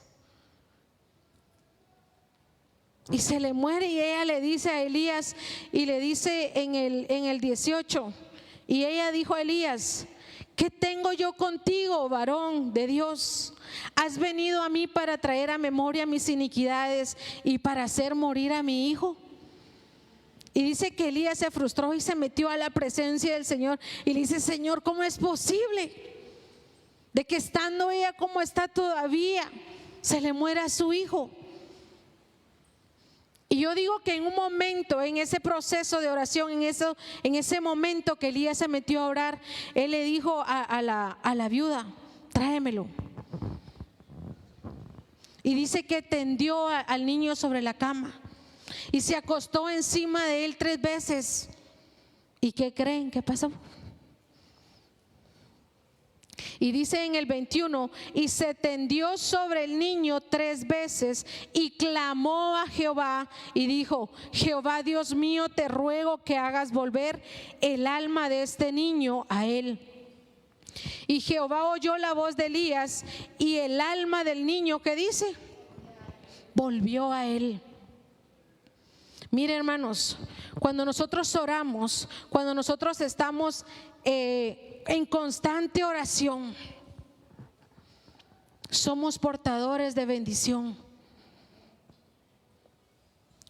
Y se le muere y ella le dice a Elías y le dice en el 18, y ella dijo a Elías, ¿qué tengo yo contigo, varón de Dios? ¿Has venido a mí para traer a memoria mis iniquidades y para hacer morir a mi hijo? Y dice que Elías se frustró y se metió a la presencia del Señor y le dice, Señor, ¿cómo es posible de que estando ella como está todavía se le muera a su hijo? Y yo digo que en un momento, en ese proceso de oración, en ese momento que Elías se metió a orar, él le dijo a la viuda, tráemelo. Y dice que tendió al niño sobre la cama y se acostó encima de él 3 veces. ¿Y qué creen? ¿Qué pasó? Y dice en el 21, y se tendió sobre el niño 3 veces y clamó a Jehová y dijo, Jehová Dios mío, te ruego que hagas volver el alma de este niño a él. Y Jehová oyó la voz de Elías y el alma del niño, ¿qué dice? Volvió a él. Mire, hermanos, cuando nosotros oramos, cuando nosotros estamos en constante oración, somos portadores de bendición.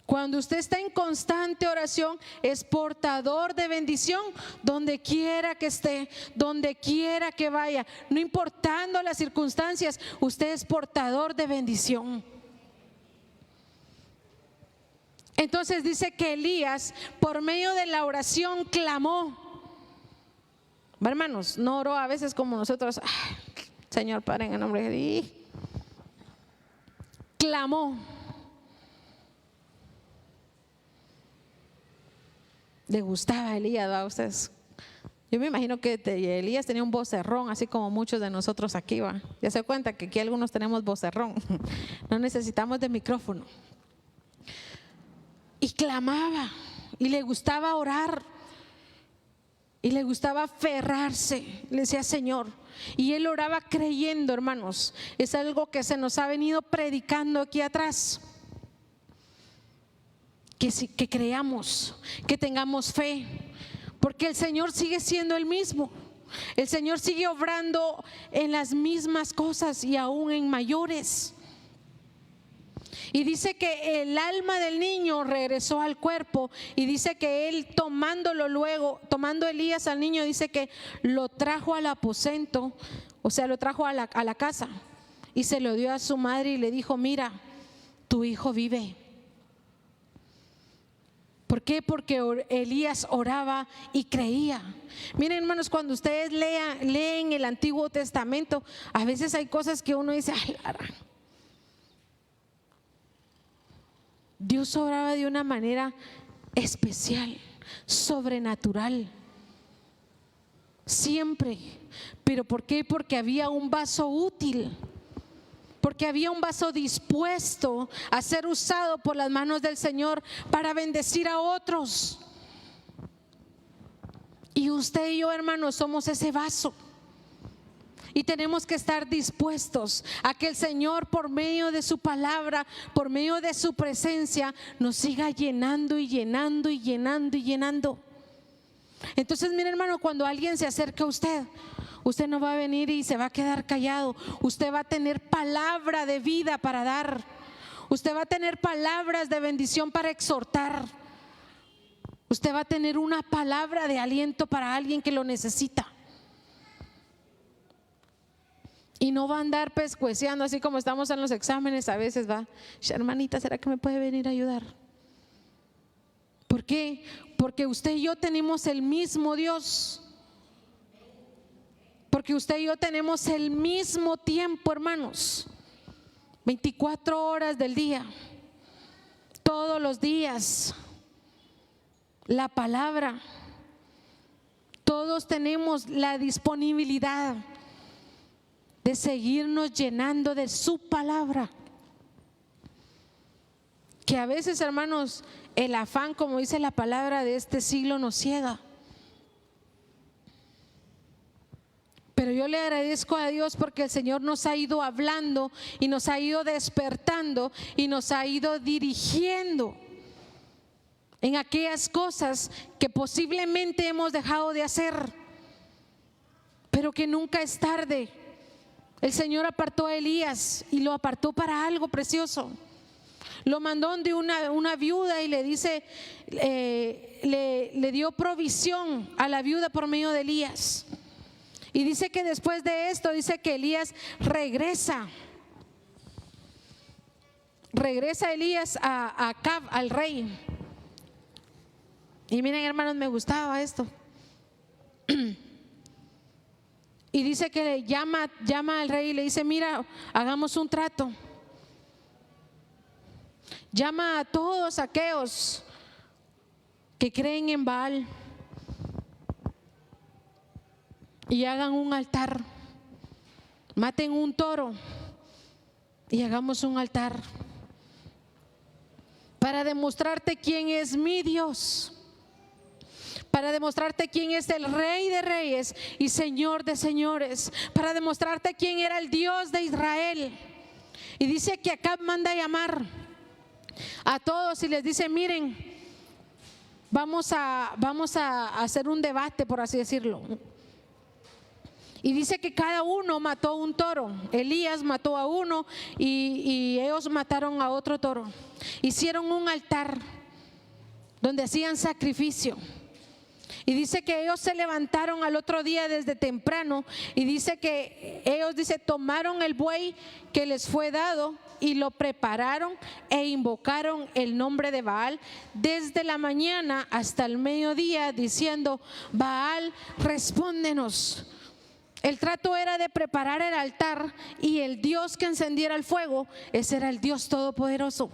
Cuando usted está en constante oración, es portador de bendición donde quiera que esté, donde quiera que vaya, no importando las circunstancias, usted es portador de bendición. Entonces dice que Elías, por medio de la oración, clamó. Hermanos, no oró a veces como nosotros, Señor, Padre, en el nombre de Dios. Clamó. Le gustaba a Elías, ¿va? Ustedes, yo me imagino que Elías tenía un vocerrón, así como muchos de nosotros aquí, ¿va? Ya se cuenta que aquí algunos tenemos vocerrón, no necesitamos de micrófono. Y clamaba, y le gustaba orar, y le gustaba aferrarse. Le decía, Señor, y él oraba creyendo, hermanos. Es algo que se nos ha venido predicando aquí atrás. Que creamos, que tengamos fe, porque el Señor sigue siendo el mismo. El Señor sigue obrando en las mismas cosas y aún en mayores. Y dice que el alma del niño regresó al cuerpo, y dice que él tomando Elías al niño, dice que lo trajo al aposento, o sea, lo trajo a la casa y se lo dio a su madre y le dijo, mira, tu hijo vive. ¿Por qué? Porque Elías oraba y creía. Miren, hermanos, cuando ustedes leen el Antiguo Testamento, a veces hay cosas que uno dice, ay, Dios obraba de una manera especial, sobrenatural, siempre. ¿Pero por qué? Porque había un vaso útil, porque había un vaso dispuesto a ser usado por las manos del Señor para bendecir a otros. Y usted y yo, hermanos, somos ese vaso. Y tenemos que estar dispuestos a que el Señor, por medio de su palabra, por medio de su presencia, nos siga llenando y llenando y llenando y llenando. Entonces, mire, hermano, cuando alguien se acerca a usted, usted no va a venir y se va a quedar callado. Usted va a tener palabra de vida para dar. Usted va a tener palabras de bendición para exhortar. Usted va a tener una palabra de aliento para alguien que lo necesita. Y no va a andar pescueceando así como estamos en los exámenes a veces, va, hermanita, ¿será que me puede venir a ayudar? ¿Por qué? Porque usted y yo tenemos el mismo Dios. Porque usted y yo tenemos el mismo tiempo, hermanos. 24 horas del día, todos los días. La palabra. Todos tenemos la disponibilidad de seguirnos llenando de su palabra. Que a veces, hermanos, el afán, como dice la palabra, de este siglo nos ciega. Pero yo le agradezco a Dios porque el Señor nos ha ido hablando y nos ha ido despertando y nos ha ido dirigiendo en aquellas cosas que posiblemente hemos dejado de hacer, pero que nunca es tarde. El Señor apartó a Elías y lo apartó para algo precioso. Lo mandó donde una viuda y le dice, le dio provisión a la viuda por medio de Elías. Y dice que después de esto, dice que Elías regresa Elías a Acab, al rey. Y miren, hermanos, me gustaba esto. Y dice que llama al rey y le dice, mira, hagamos un trato. Llama a todos aquellos que creen en Baal y hagan un altar. Maten un toro y hagamos un altar para demostrarte quién es mi Dios, para demostrarte quién es el Rey de Reyes y Señor de Señores, para demostrarte quién era el Dios de Israel. Y dice que Acab manda a llamar a todos y les dice, miren, vamos a hacer un debate, por así decirlo. Y dice que cada uno mató un toro. Elías mató a uno y ellos mataron a otro toro. Hicieron un altar donde hacían sacrificio. Y dice que ellos se levantaron al otro día desde temprano. Y dice que ellos, tomaron el buey que les fue dado y lo prepararon e invocaron el nombre de Baal desde la mañana hasta el mediodía, diciendo, Baal, respóndenos. El trato era de preparar el altar y el Dios que encendiera el fuego, ese era el Dios todopoderoso.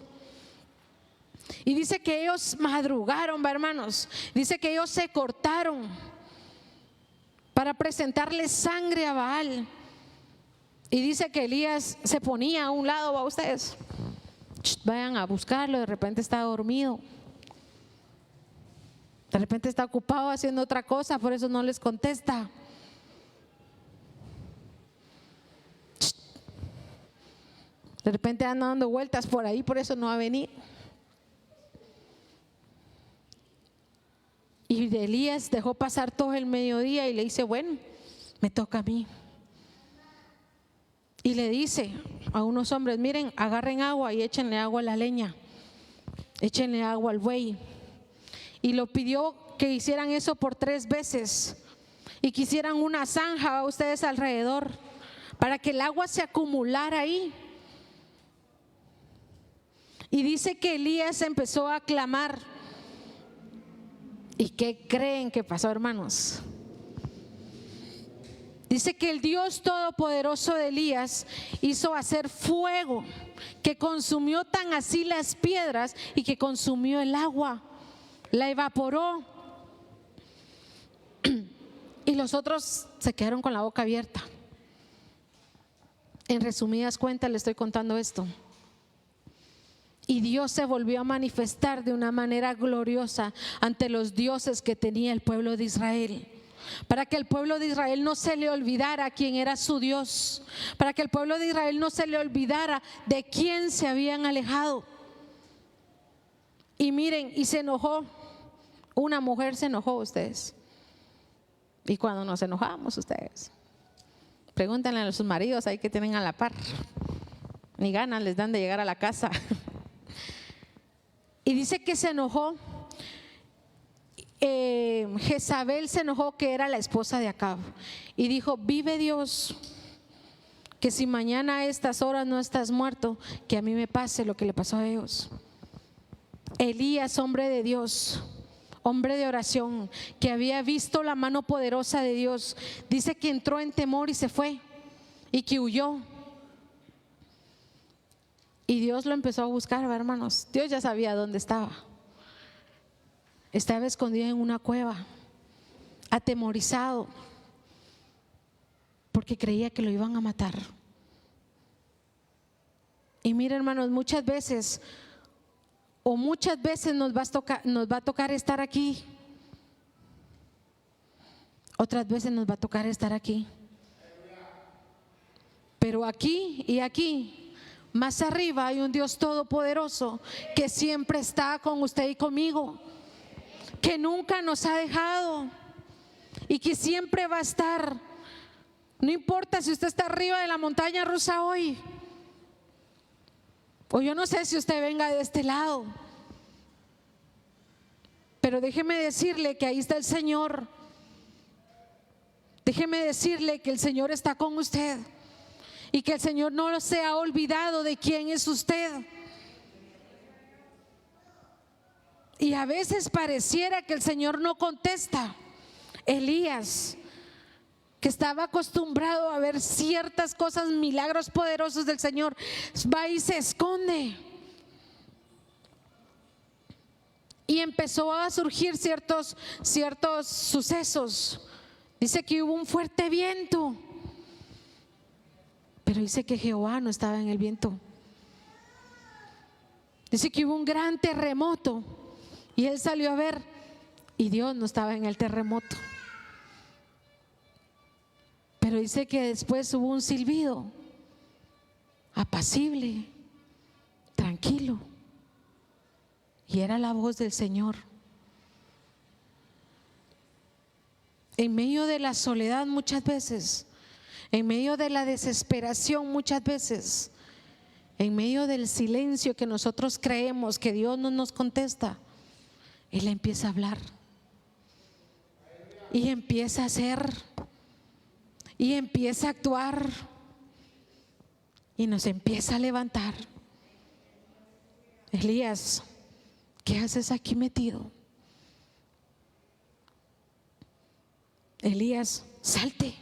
Y dice que ellos madrugaron, hermanos. Dice que ellos se cortaron para presentarle sangre a Baal. Y dice que Elías se ponía a un lado, ¿va ustedes? Vayan a buscarlo, de repente está dormido. De repente está ocupado haciendo otra cosa, por eso no les contesta. De repente anda dando vueltas por ahí, por eso no va a venir. Y Elías dejó pasar todo el mediodía y le dice, bueno, me toca a mí. Y le dice a unos hombres, miren, agarren agua y échenle agua a la leña, échenle agua al buey. Y lo pidió que hicieran eso por 3 veces y que hicieran una zanja a ustedes alrededor para que el agua se acumulara ahí. Y dice que Elías empezó a clamar. ¿Y qué creen que pasó, hermanos? Dice que el Dios todopoderoso de Elías hizo hacer fuego que consumió tan así las piedras y que consumió el agua, la evaporó. Y los otros se quedaron con la boca abierta. En resumidas cuentas le estoy contando esto. Y Dios se volvió a manifestar de una manera gloriosa ante los dioses que tenía el pueblo de Israel. Para que el pueblo de Israel no se le olvidara quién era su Dios. Para que el pueblo de Israel no se le olvidara de quién se habían alejado. Y miren, y se enojó. Una mujer se enojó, ustedes. Y cuando nos enojamos, ustedes, pregúntenle a sus maridos ahí que tienen a la par. Ni ganas les dan de llegar a la casa. Y dice que se enojó. Jezabel se enojó, que era la esposa de Acab, y dijo: vive Dios, que si mañana a estas horas no estás muerto, que a mí me pase lo que le pasó a ellos. Elías, hombre de Dios, hombre de oración, que había visto la mano poderosa de Dios, dice que entró en temor y se fue, y que huyó. Y Dios lo empezó a buscar, hermanos. Dios ya sabía dónde estaba. Estaba escondido en una cueva, atemorizado, porque creía que lo iban a matar. Y mira, hermanos, muchas veces nos va a tocar estar aquí. Otras veces nos va a tocar estar aquí. Pero aquí y aquí, más arriba, hay un Dios todopoderoso que siempre está con usted y conmigo, que nunca nos ha dejado y que siempre va a estar. No importa si usted está arriba de la montaña rusa hoy, o yo no sé si usted venga de este lado, pero déjeme decirle que ahí está el Señor. Déjeme decirle que el Señor está con usted y que el Señor no se ha olvidado de quién es usted. Y a veces pareciera que el Señor no contesta. Elías, que estaba acostumbrado a ver ciertas cosas, milagros poderosos del Señor, va y se esconde. Y empezó a surgir ciertos sucesos. Dice que hubo un fuerte viento, pero dice que Jehová no estaba en el viento. Dice que hubo un gran terremoto y él salió a ver y Dios no estaba en el terremoto. Pero dice que después hubo un silbido apacible, tranquilo, y era la voz del Señor. En medio de la soledad muchas veces, en medio de la desesperación muchas veces, en medio del silencio que nosotros creemos que Dios no nos contesta, Él empieza a hablar y empieza a hacer y empieza a actuar y nos empieza a levantar. Elías, ¿qué haces aquí metido? Elías, salte.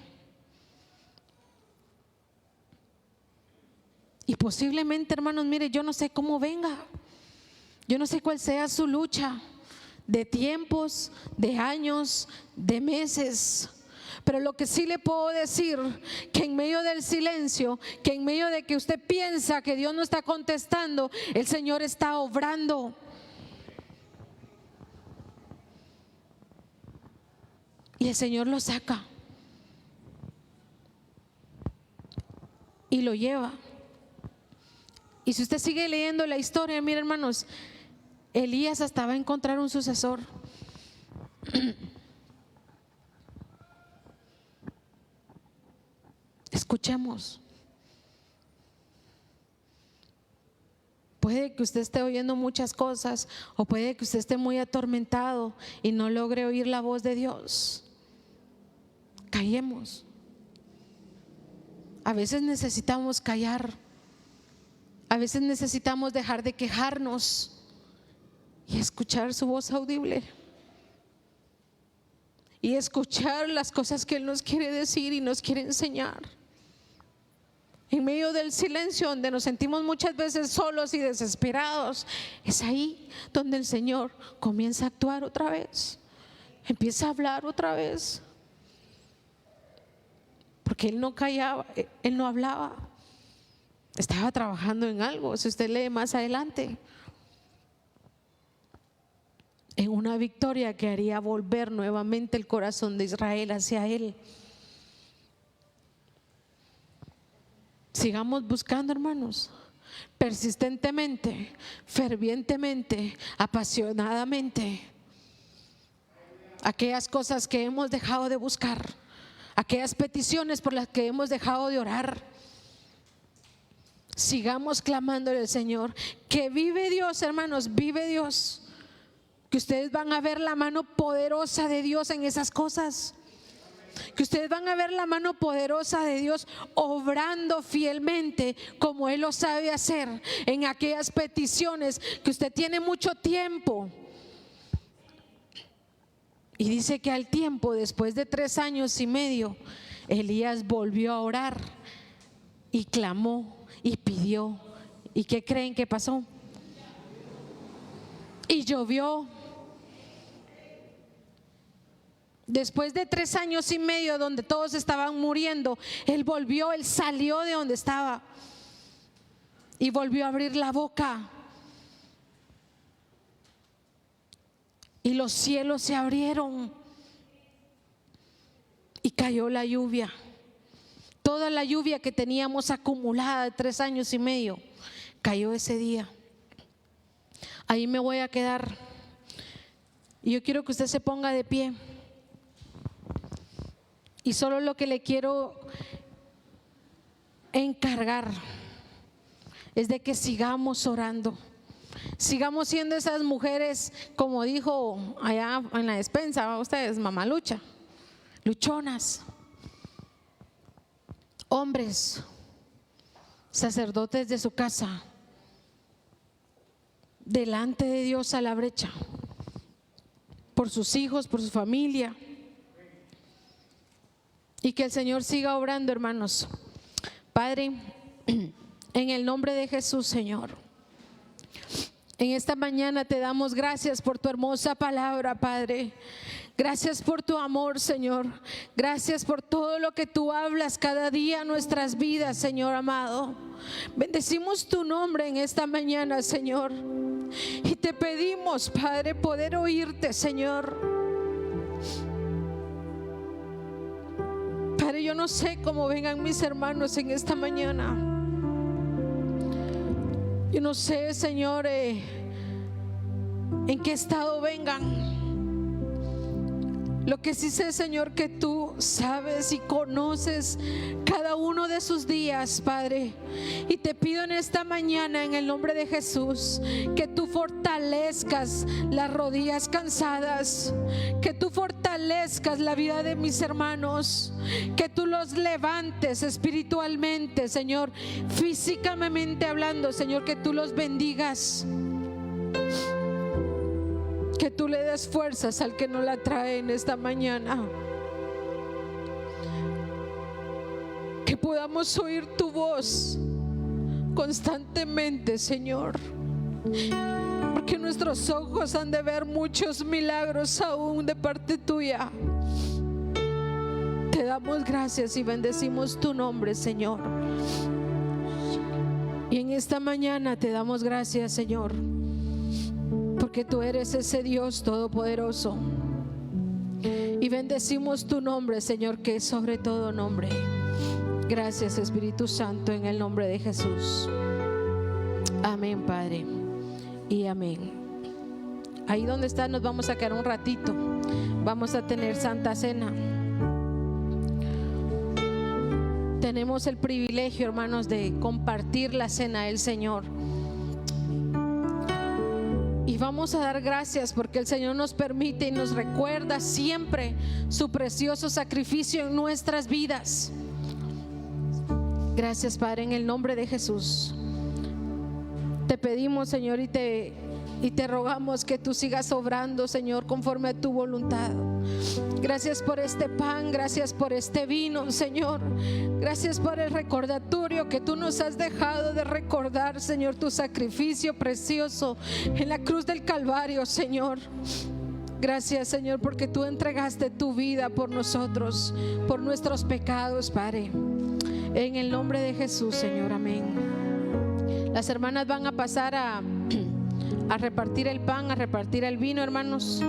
Y posiblemente, hermanos, mire, yo no sé cómo venga, yo no sé cuál sea su lucha de tiempos, de años, de meses, pero lo que sí le puedo decir, que en medio del silencio, que en medio de que usted piensa que Dios no está contestando, el Señor está obrando. Y el Señor lo saca y lo lleva. Y si usted sigue leyendo la historia, mire, hermanos, Elías hasta va a encontrar un sucesor. Escuchemos. Puede que usted esté oyendo muchas cosas, o puede que usted esté muy atormentado y no logre oír la voz de Dios. Callemos. A veces necesitamos callar A veces necesitamos dejar de quejarnos y escuchar su voz audible. Y escuchar las cosas que Él nos quiere decir y nos quiere enseñar. En medio del silencio donde nos sentimos muchas veces solos y desesperados, es ahí donde el Señor comienza a actuar otra vez, empieza a hablar otra vez. Porque Él no callaba, Él no hablaba, estaba trabajando en algo. Si usted lee más adelante, en una victoria que haría volver nuevamente el corazón de Israel hacia Él. Sigamos buscando, hermanos, persistentemente, fervientemente, apasionadamente, aquellas cosas que hemos dejado de buscar, aquellas peticiones por las que hemos dejado de orar. Sigamos clamándole al Señor, que vive Dios, hermanos, vive Dios, que ustedes van a ver la mano poderosa de Dios en esas cosas. Que ustedes van a ver la mano poderosa de Dios obrando fielmente como Él lo sabe hacer en aquellas peticiones que usted tiene mucho tiempo. Y dice que al tiempo, después de 3 años y medio, Elías volvió a orar y clamó y pidió. ¿Y qué creen que pasó? Y llovió. Después de 3 años y medio donde todos estaban muriendo, Él volvió, Él salió de donde estaba y volvió a abrir la boca. Y los cielos se abrieron y cayó la lluvia. Toda la lluvia que teníamos acumulada de 3 años y medio cayó ese día. Ahí me voy a quedar. Y yo quiero que usted se ponga de pie. Y solo lo que le quiero encargar es de que sigamos orando. Sigamos siendo esas mujeres, como dijo allá en la despensa, ustedes, mamalucha, luchonas. Hombres, sacerdotes de su casa, delante de Dios a la brecha, por sus hijos, por su familia. Y que el Señor siga obrando, hermanos. Padre, en el nombre de Jesús, Señor, en esta mañana te damos gracias por tu hermosa palabra, Padre. Gracias por tu amor, Señor. Gracias por todo lo que tú hablas cada día en nuestras vidas, Señor amado. Bendecimos tu nombre en esta mañana, Señor. Y te pedimos, Padre, poder oírte, Señor. Padre, yo no sé cómo vengan mis hermanos en esta mañana. Yo no sé, Señor, en qué estado vengan. Lo que sí sé, Señor, que tú sabes y conoces cada uno de sus días, Padre. Y te pido en esta mañana, en el nombre de Jesús, que tú fortalezcas las rodillas cansadas, que tú fortalezcas la vida de mis hermanos, que tú los levantes espiritualmente, Señor, físicamente hablando, Señor, que tú los bendigas. Que tú le des fuerzas al que no la trae en esta mañana. Que podamos oír tu voz constantemente, Señor. Porque nuestros ojos han de ver muchos milagros aún de parte tuya. Te damos gracias y bendecimos tu nombre, Señor. Y en esta mañana te damos gracias, Señor, porque tú eres ese Dios todopoderoso. Y bendecimos tu nombre, Señor, que es sobre todo nombre. Gracias, Espíritu Santo, en el nombre de Jesús. Amén, Padre, y amén. Ahí donde está nos vamos a quedar un ratito. Vamos a tener Santa Cena. Tenemos el privilegio, hermanos, de compartir la cena del Señor. Y vamos a dar gracias porque el Señor nos permite y nos recuerda siempre su precioso sacrificio en nuestras vidas. Gracias, Padre, en el nombre de Jesús. Te pedimos, Señor, y te rogamos que tú sigas obrando, Señor, conforme a tu voluntad. Gracias por este pan, gracias por este vino, Señor. Gracias por el recordatorio que tú nos has dejado de recordar, Señor, tu sacrificio precioso en la cruz del Calvario, Señor. Gracias, Señor, porque tú entregaste tu vida por nosotros, por nuestros pecados, Padre. En el nombre de Jesús, Señor, amén. Las hermanas van a pasar a repartir el pan, a repartir el vino, hermanos.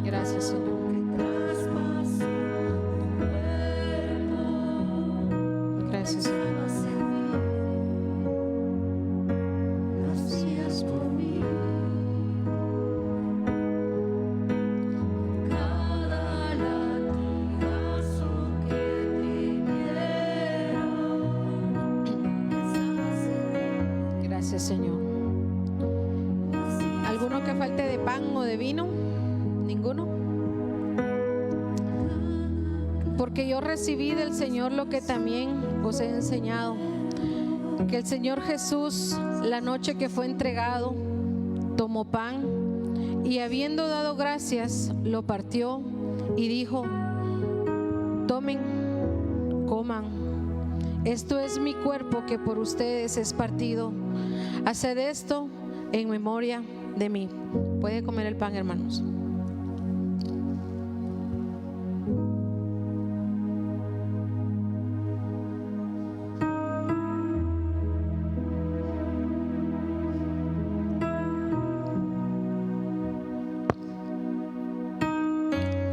Gracias, Señor. Gracias, Señor. Gracias por mí. Cada latigazo que te quiero. Gracias, Señor. ¿Alguno que falte de pan o de vino? ¿Ninguno? Porque yo recibí del Señor lo que también os he enseñado, que el Señor Jesús, la noche que fue entregado, tomó pan y habiendo dado gracias, lo partió y dijo: tomen, coman, esto es mi cuerpo que por ustedes es partido. Haced esto en memoria de mí. Puede comer el pan, hermanos.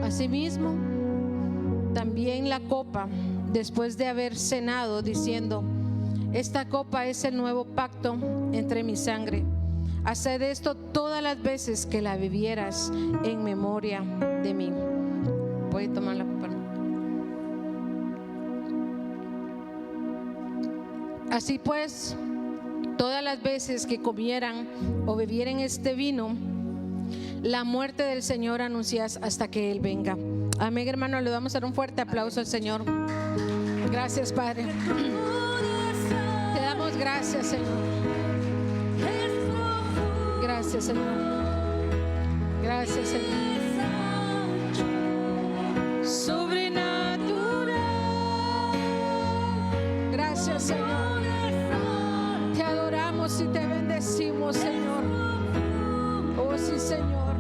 Asimismo, también la copa, después de haber cenado, diciendo: esta copa es el nuevo pacto entre mi sangre. Haced esto todas las veces que la bebieras en memoria de mí. Puede tomar la copa. Así pues, todas las veces que comieran o bebieran este vino, la muerte del Señor anuncias hasta que Él venga. Amén, hermano. Le vamos a dar un fuerte aplauso al Señor. Gracias, Padre. Te damos gracias, Señor. Gracias, Señor. Gracias, Señor. Sobrenatural. Gracias, Señor. Te adoramos y te bendecimos, Señor. Oh, sí, Señor.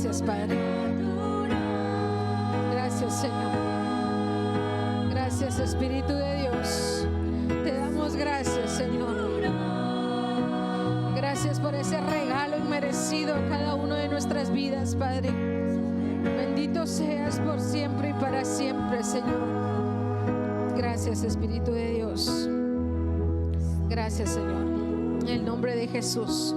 Gracias, Padre. Gracias, Señor. Gracias, Espíritu de Dios. Te damos gracias, Señor. Gracias por ese regalo inmerecido en cada una de nuestras vidas, Padre. Bendito seas por siempre y para siempre, Señor. Gracias, Espíritu de Dios. Gracias, Señor. En el nombre de Jesús.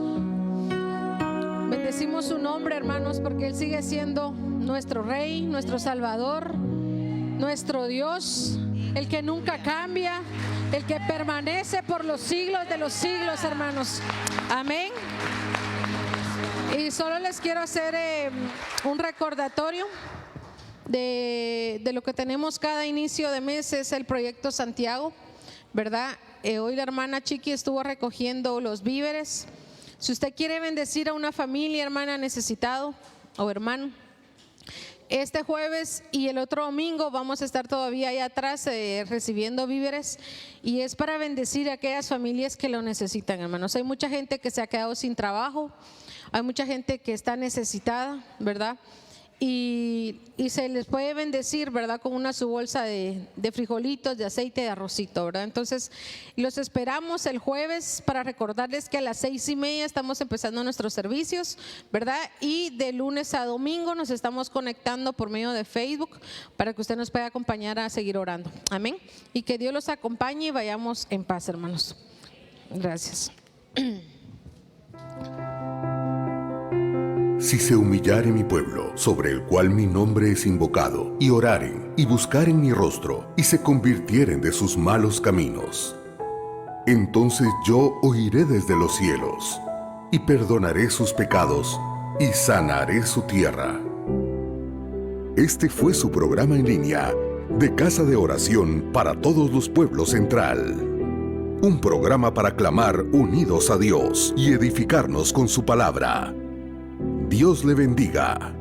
Bendecimos su nombre, hermanos, porque Él sigue siendo nuestro Rey, nuestro Salvador, nuestro Dios, el que nunca cambia, el que permanece por los siglos de los siglos, hermanos. Amén. Y solo les quiero hacer un recordatorio de lo que tenemos cada inicio de mes. Es el proyecto Santiago, ¿verdad? Hoy la hermana Chiqui estuvo recogiendo los víveres. Si usted quiere bendecir a una familia, hermana, necesitado o hermano, este jueves y el otro domingo vamos a estar todavía allá atrás recibiendo víveres, y es para bendecir a aquellas familias que lo necesitan, hermanos. Hay mucha gente que se ha quedado sin trabajo, hay mucha gente que está necesitada, ¿verdad? Y se les puede bendecir, ¿verdad? Con una su bolsa de frijolitos, de aceite, de arrocito, ¿verdad? Entonces los esperamos el jueves para recordarles que a las 6:30 estamos empezando nuestros servicios, ¿verdad? Y de lunes a domingo nos estamos conectando por medio de Facebook para que usted nos pueda acompañar a seguir orando. Amén. Y que Dios los acompañe y vayamos en paz, hermanos. Gracias. Si se humillare mi pueblo, sobre el cual mi nombre es invocado, y oraren, y buscaren mi rostro, y se convirtieren de sus malos caminos, entonces yo oiré desde los cielos, y perdonaré sus pecados, y sanaré su tierra. Este fue su programa en línea, de Casa de Oración para Todos los Pueblos Central. Un programa para clamar unidos a Dios y edificarnos con su palabra. Dios le bendiga.